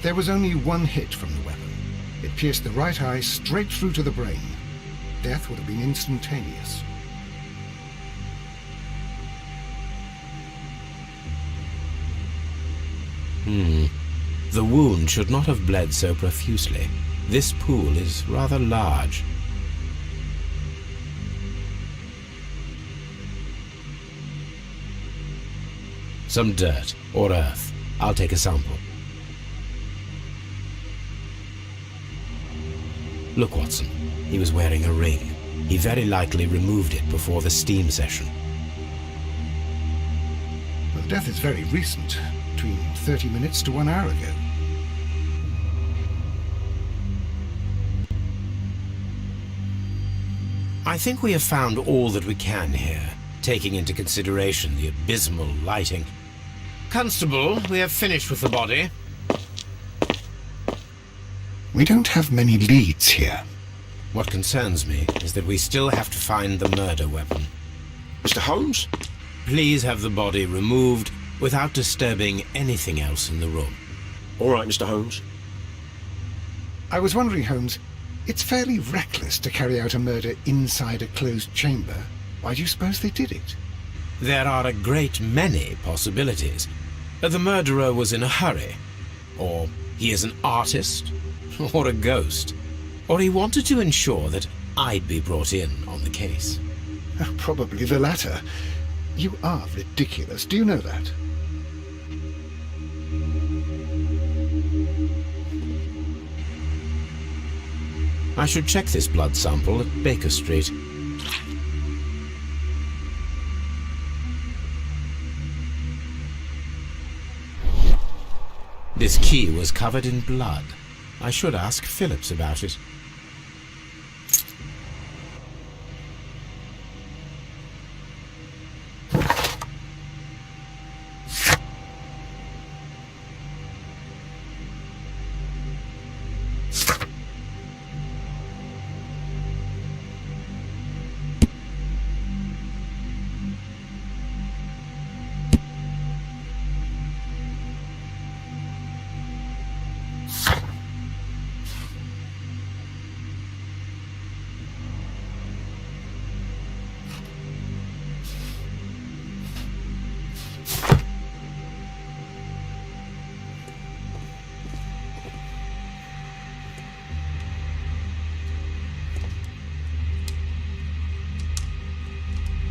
S5: There was only one hit from the weapon. It pierced the right eye straight through to the brain. Death would have been instantaneous.
S4: The wound should not have bled so profusely. This pool is rather large. Some dirt or earth. I'll take a sample. Look, Watson. He was wearing a ring. He very likely removed it before the steam session.
S5: The death is very recent. Between 30 minutes to 1 hour ago.
S4: I think we have found all that we can here, taking into consideration the abysmal lighting. Constable, we have finished with the body.
S5: We don't have many leads here.
S4: What concerns me is that we still have to find the murder weapon.
S6: Mr. Holmes?
S4: Please have the body removed without disturbing anything else in the room.
S6: All right, Mr. Holmes.
S5: I was wondering, Holmes, it's fairly reckless to carry out a murder inside a closed chamber. Why do you suppose they did it?
S4: There are a great many possibilities. The murderer was in a hurry, or he is an artist, or a ghost, or he wanted to ensure that I'd be brought in on the case.
S5: Probably the latter. You are ridiculous, do you know that?
S4: I should check this blood sample at Baker Street. This key was covered in blood. I should ask Phillips about it.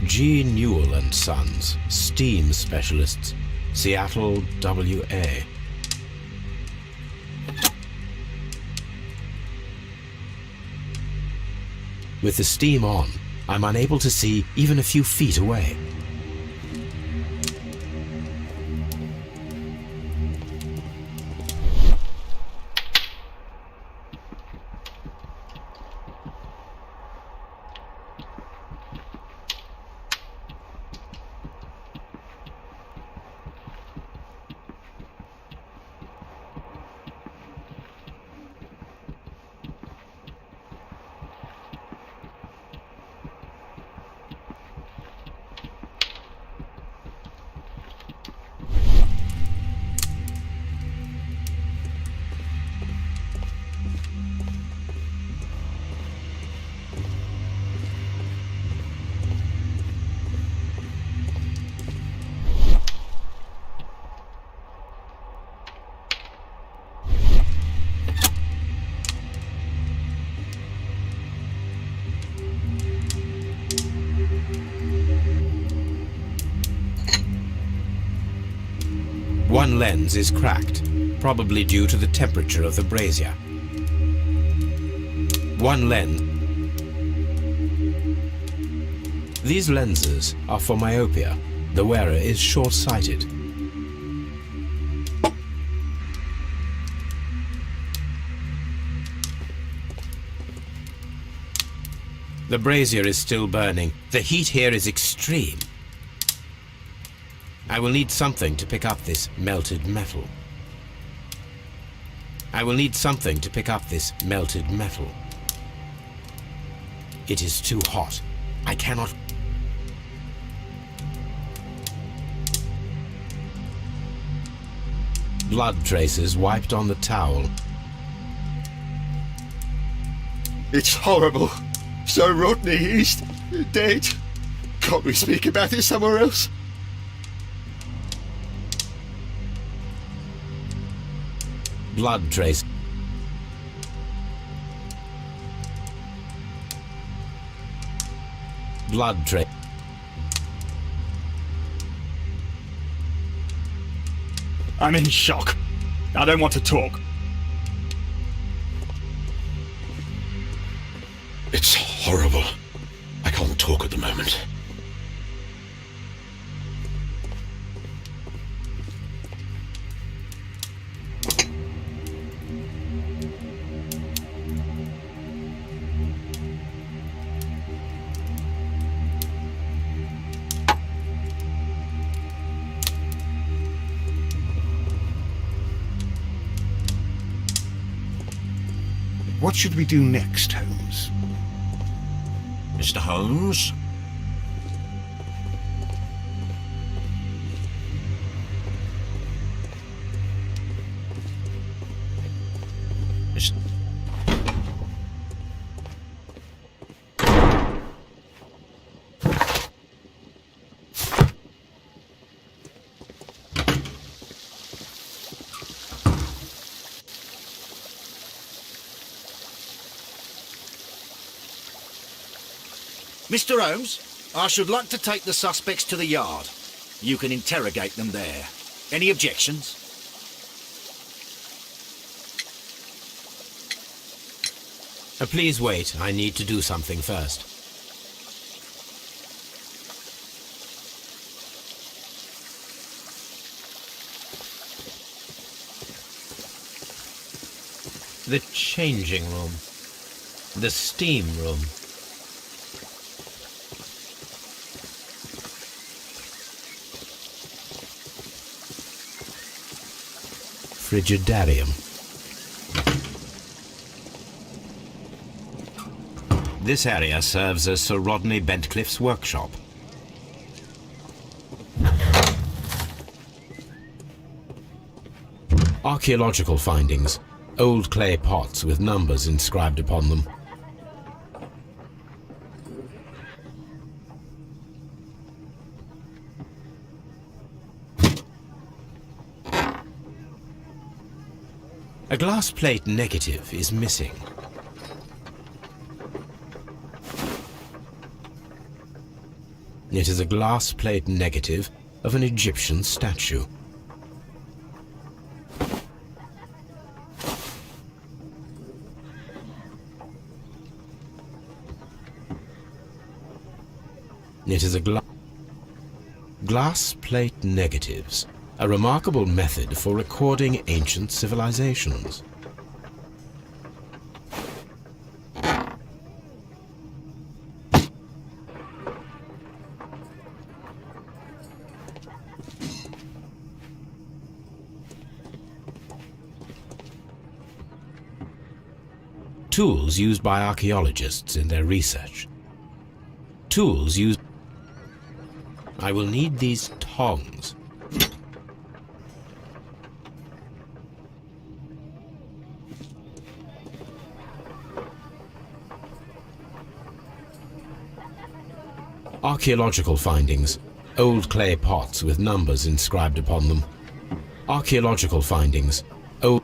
S4: G. Newell and Sons, steam specialists, Seattle, WA. With the steam on, I'm unable to see even a few feet away. One lens is cracked, probably due to the temperature of the brazier. One lens. These lenses are for myopia. The wearer is short-sighted. The brazier is still burning. The heat here is extreme. I will need something to pick up this melted metal. I will need something to pick up this melted metal. It is too hot. I cannot... Blood traces wiped on the towel.
S12: It's horrible. So Rodney, he's dead. Can't we speak about it somewhere else?
S4: Blood trace. Blood trace.
S12: I'm in shock. I don't want to talk.
S8: It's horrible. I can't talk at the moment.
S5: What should we do next, Holmes?
S6: Mr. Holmes? Mr.
S10: Mr. Holmes, I should like to take the suspects to the yard. You can interrogate them there. Any objections?
S4: Please wait. I need to do something first. The changing room. The steam room. Frigidarium. This area serves as Sir Rodney Bentcliffe's workshop. Archaeological findings. Old clay pots with numbers inscribed upon them. A glass plate negative is missing. It is a glass plate negative of an Egyptian statue. It is a glass plate negatives. A remarkable method for recording ancient civilizations. Tools used by archaeologists in their research. Tools used... I will need these tongs. Archaeological findings. Old clay pots with numbers inscribed upon them. Archaeological findings. Old...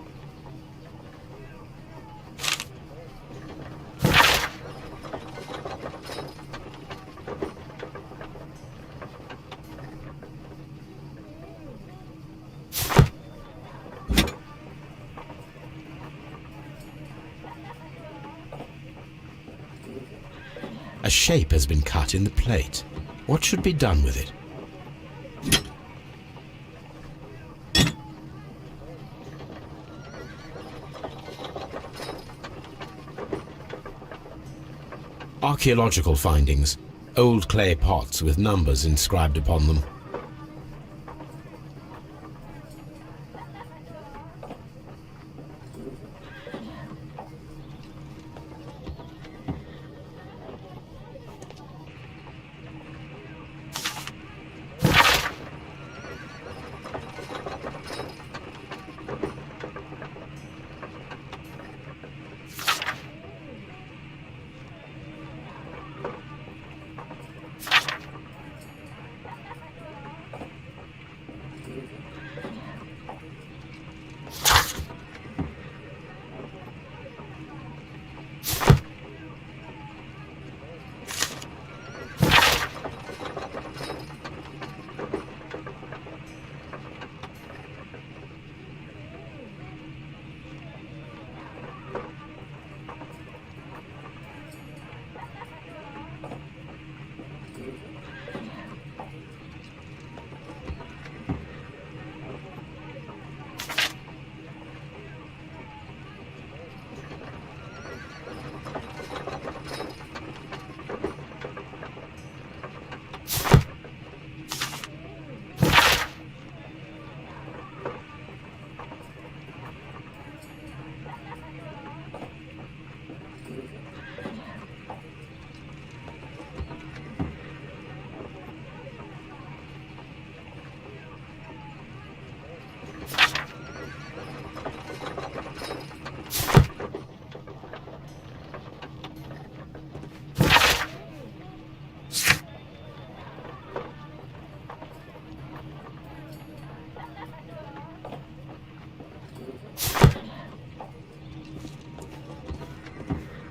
S4: A shape has been cut in the plate. What should be done with it? Archaeological findings. Old clay pots with numbers inscribed upon them.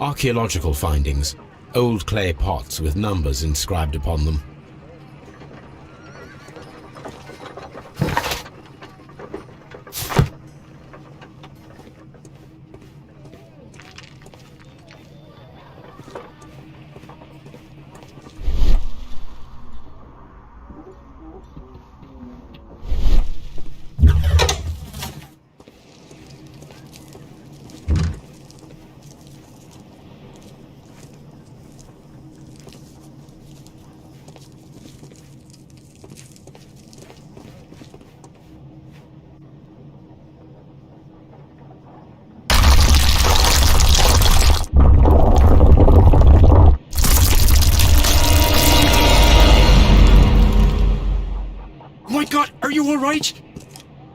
S4: Archaeological findings. Old clay pots with numbers inscribed upon them.
S11: All right?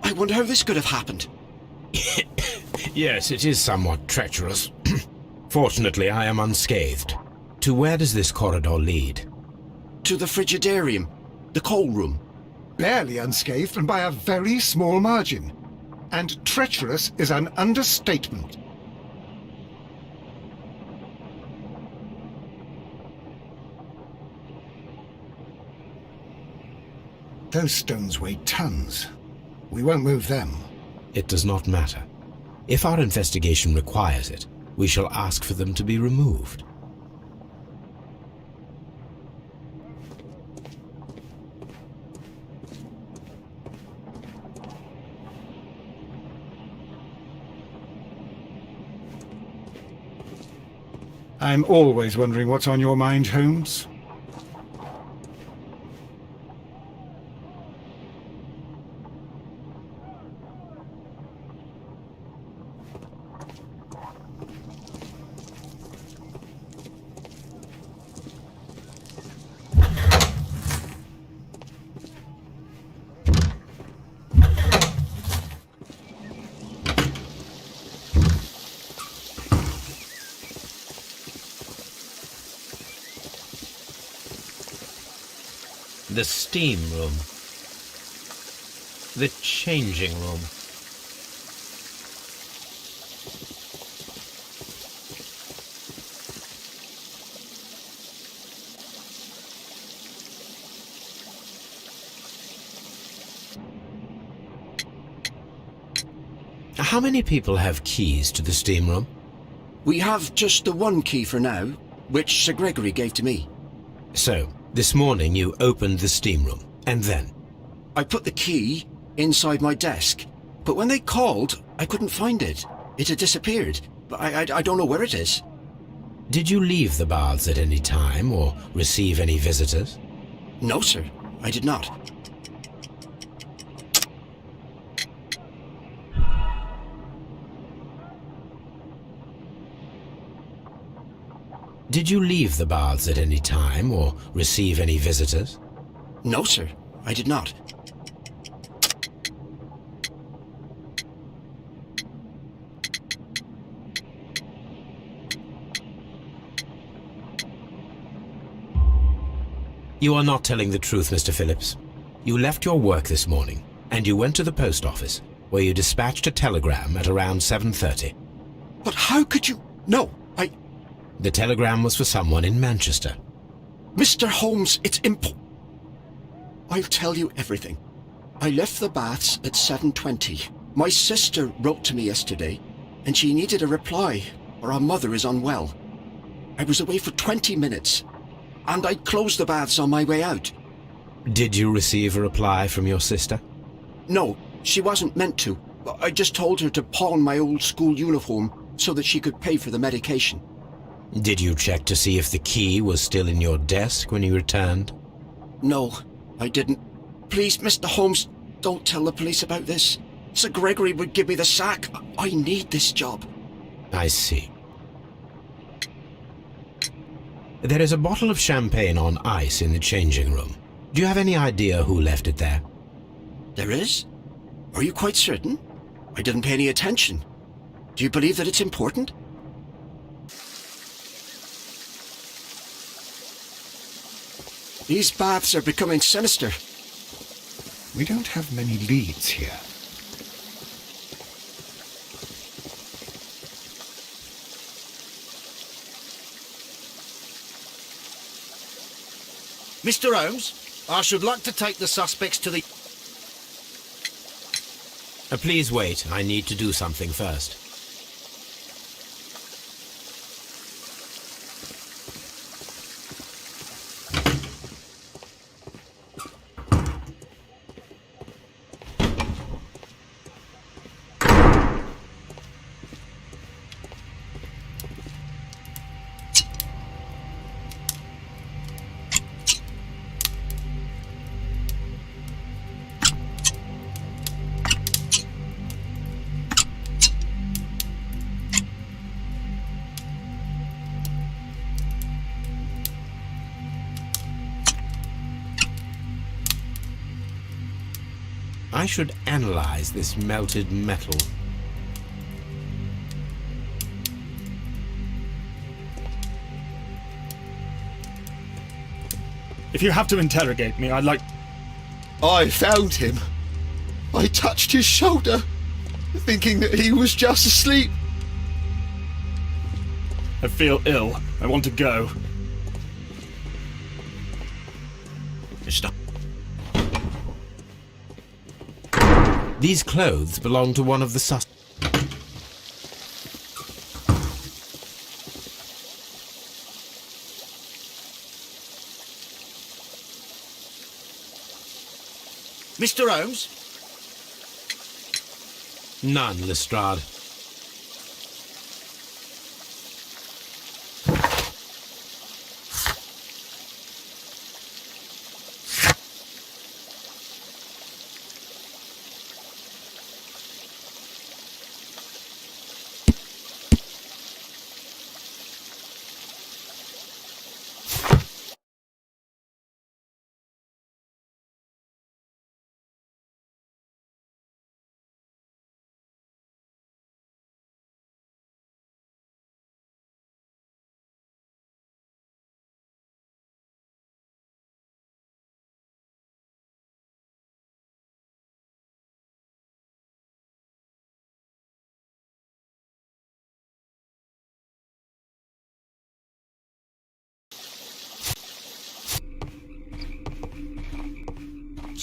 S11: I wonder how this could have happened.
S4: Yes, it is somewhat treacherous. Fortunately, I am unscathed. To where does this corridor lead?
S11: To the frigidarium, the coal room.
S5: Barely unscathed and by a very small margin. And treacherous is an understatement. Those stones weigh tons. We won't move them.
S4: It does not matter. If our investigation requires it, we shall ask for them to be removed.
S5: I'm always wondering what's on your mind, Holmes.
S4: The steam room. The changing room. How many people have keys to the steam room?
S11: We have just the one key for now. which Sir Gregory gave to me.
S4: So, this morning you opened the steam room, and then?
S11: I put the key inside my desk, but when they called, I couldn't find it. It had disappeared. I don't know where it is.
S4: Did you leave the baths at any time, or receive any visitors?
S11: No, sir, I did not.
S4: Did you leave the baths at any time, or receive any visitors?
S11: No, sir, I did not.
S4: You are not telling the truth, Mr. Phillips. You left your work this morning, and you went to the post office, where you dispatched a telegram at around 7:30.
S11: But how could you... No,
S4: The telegram was for someone in Manchester.
S11: Mr. Holmes, it's I'll tell you everything. I left the baths at 7:20. My sister wrote to me yesterday, and she needed a reply, or our mother is unwell. I was away for 20 minutes, and I closed the baths on my way out.
S4: Did you receive a reply from your sister?
S11: No, she wasn't meant to. I just told her to pawn my old school uniform so that she could pay for the medication.
S4: Did you check to see if the key was still in your desk when you returned?
S11: No, I didn't. Please, Mr. Holmes, don't tell the police about this. Sir Gregory would give me the sack. I need this job.
S4: I see. There is a bottle of champagne on ice in the changing room. Do you have any idea who left it there?
S11: There is? Are you quite certain? I didn't pay any attention. Do you believe that it's important? These baths are becoming sinister.
S5: We don't have many leads here.
S10: Mr. Holmes, I should like to take the suspects to the...
S4: Please wait. I need to do something first. I should analyze this melted metal.
S13: If you have to interrogate me, I'd like...
S12: I found him. I touched his shoulder, thinking that he was just asleep.
S13: I feel ill. I want to go.
S6: Stop.
S4: These clothes belong to one of the suspects.
S10: Mr. Holmes?
S4: None, Lestrade.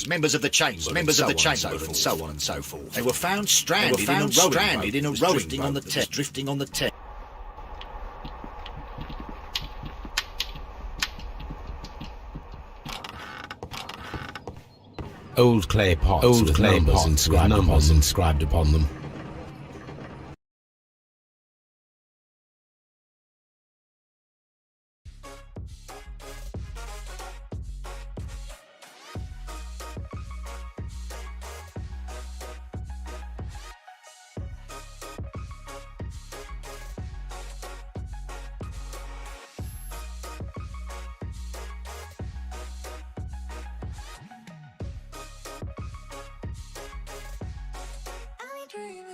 S10: Members of the Chamber, and so on and so forth. They were found stranded in a rowing boat, drifting on the Thames.
S4: Old clay pots with numbers inscribed upon them.
S3: dream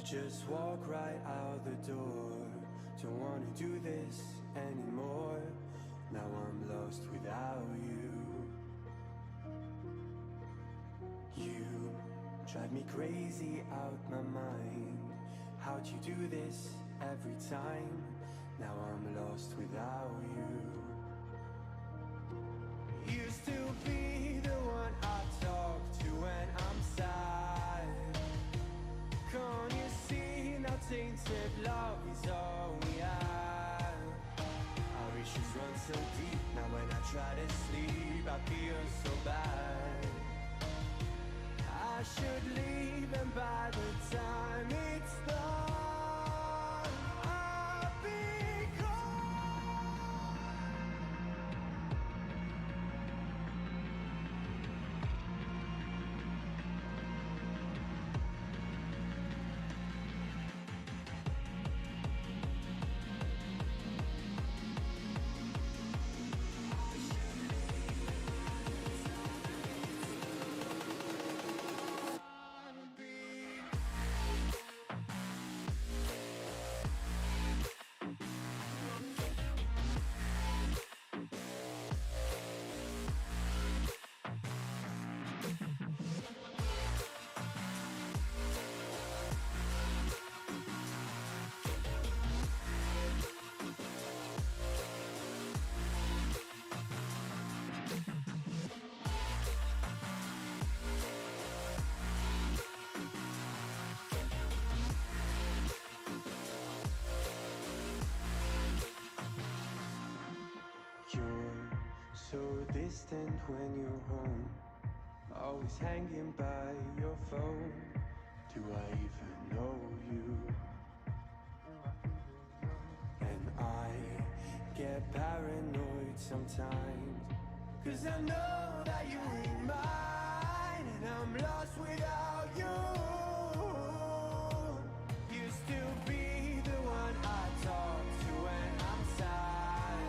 S1: Just walk right out the door. Don't wanna do this anymore. Now I'm lost without you. You drive me crazy out my mind. How'd you do this every time? Now I'm lost without you. Used to be the one I talk to when I'm sad. Can't you see now tainted love is all we have? Our issues run so deep, now when I try to sleep I feel so bad. I should leave and by the time it's done I'll be gone. so distant when you're home, always hanging by your phone. Do I even know you? And I get paranoid sometimes, 'cause I know that you ain't mine, and I'm lost without you. Used to be the one I talk to when I'm sad.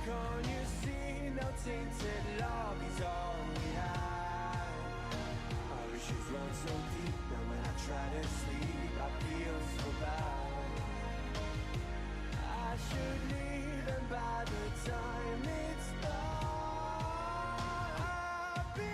S1: Can't you see now tainted love is all we have? Our issues run so deep, now when I try to sleep I feel so bad. I should leave, and by the time it's done I'll be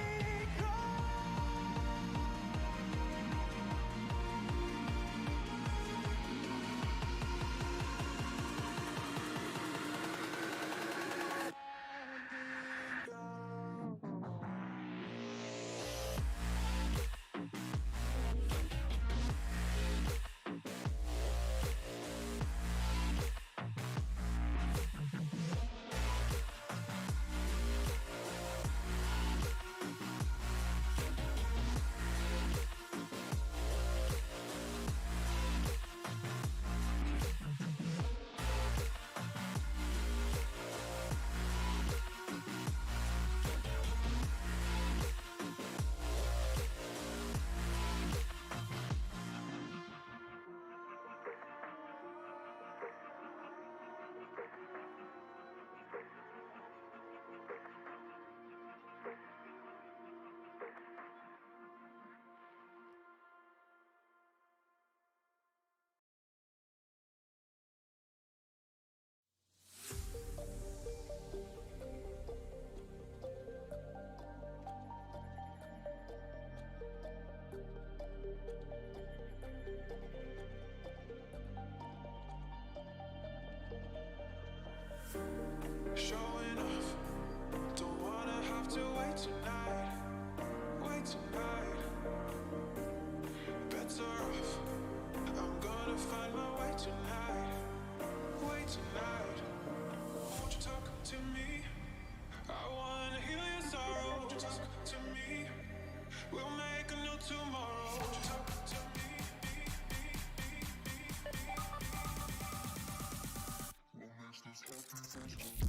S14: showing off. Don't wanna have to wait tonight. Wait tonight. Better off. I'm gonna find my way tonight. Wait tonight. Won't you talk to me? I wanna heal your sorrow. Won't you talk to me? We'll make a new tomorrow. Won't you talk to me? We'll make this happy.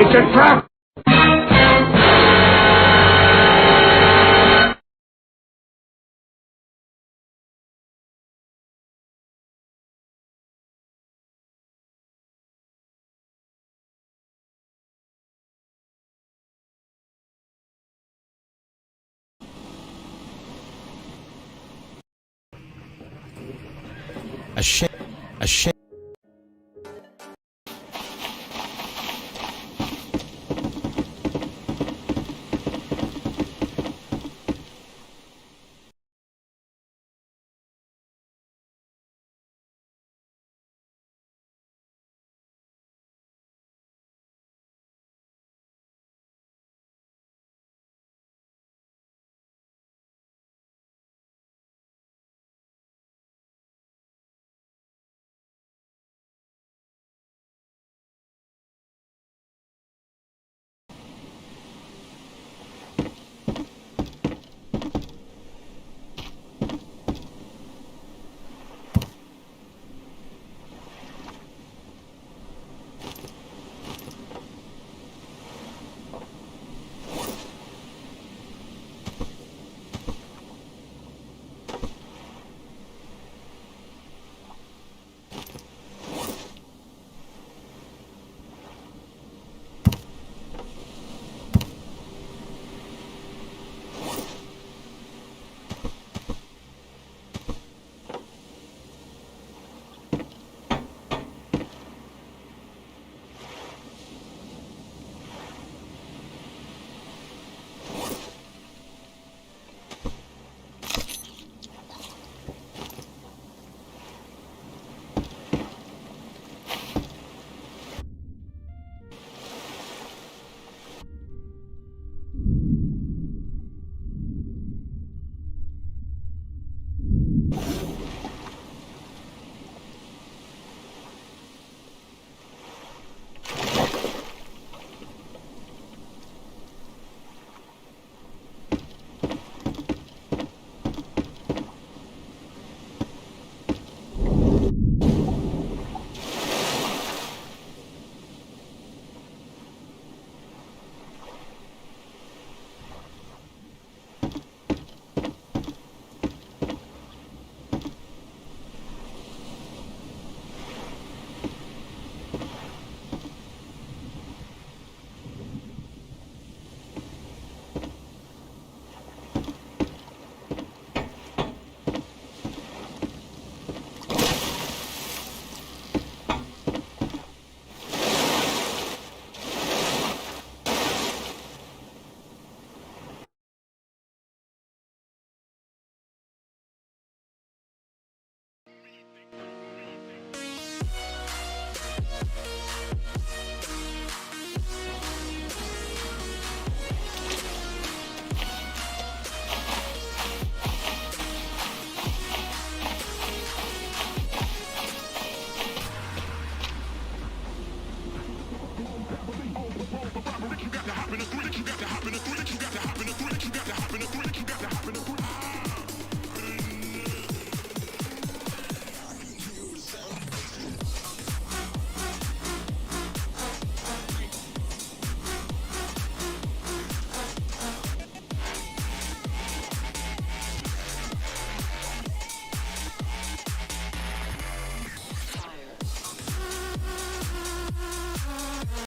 S12: It's a trap!
S4: A shame.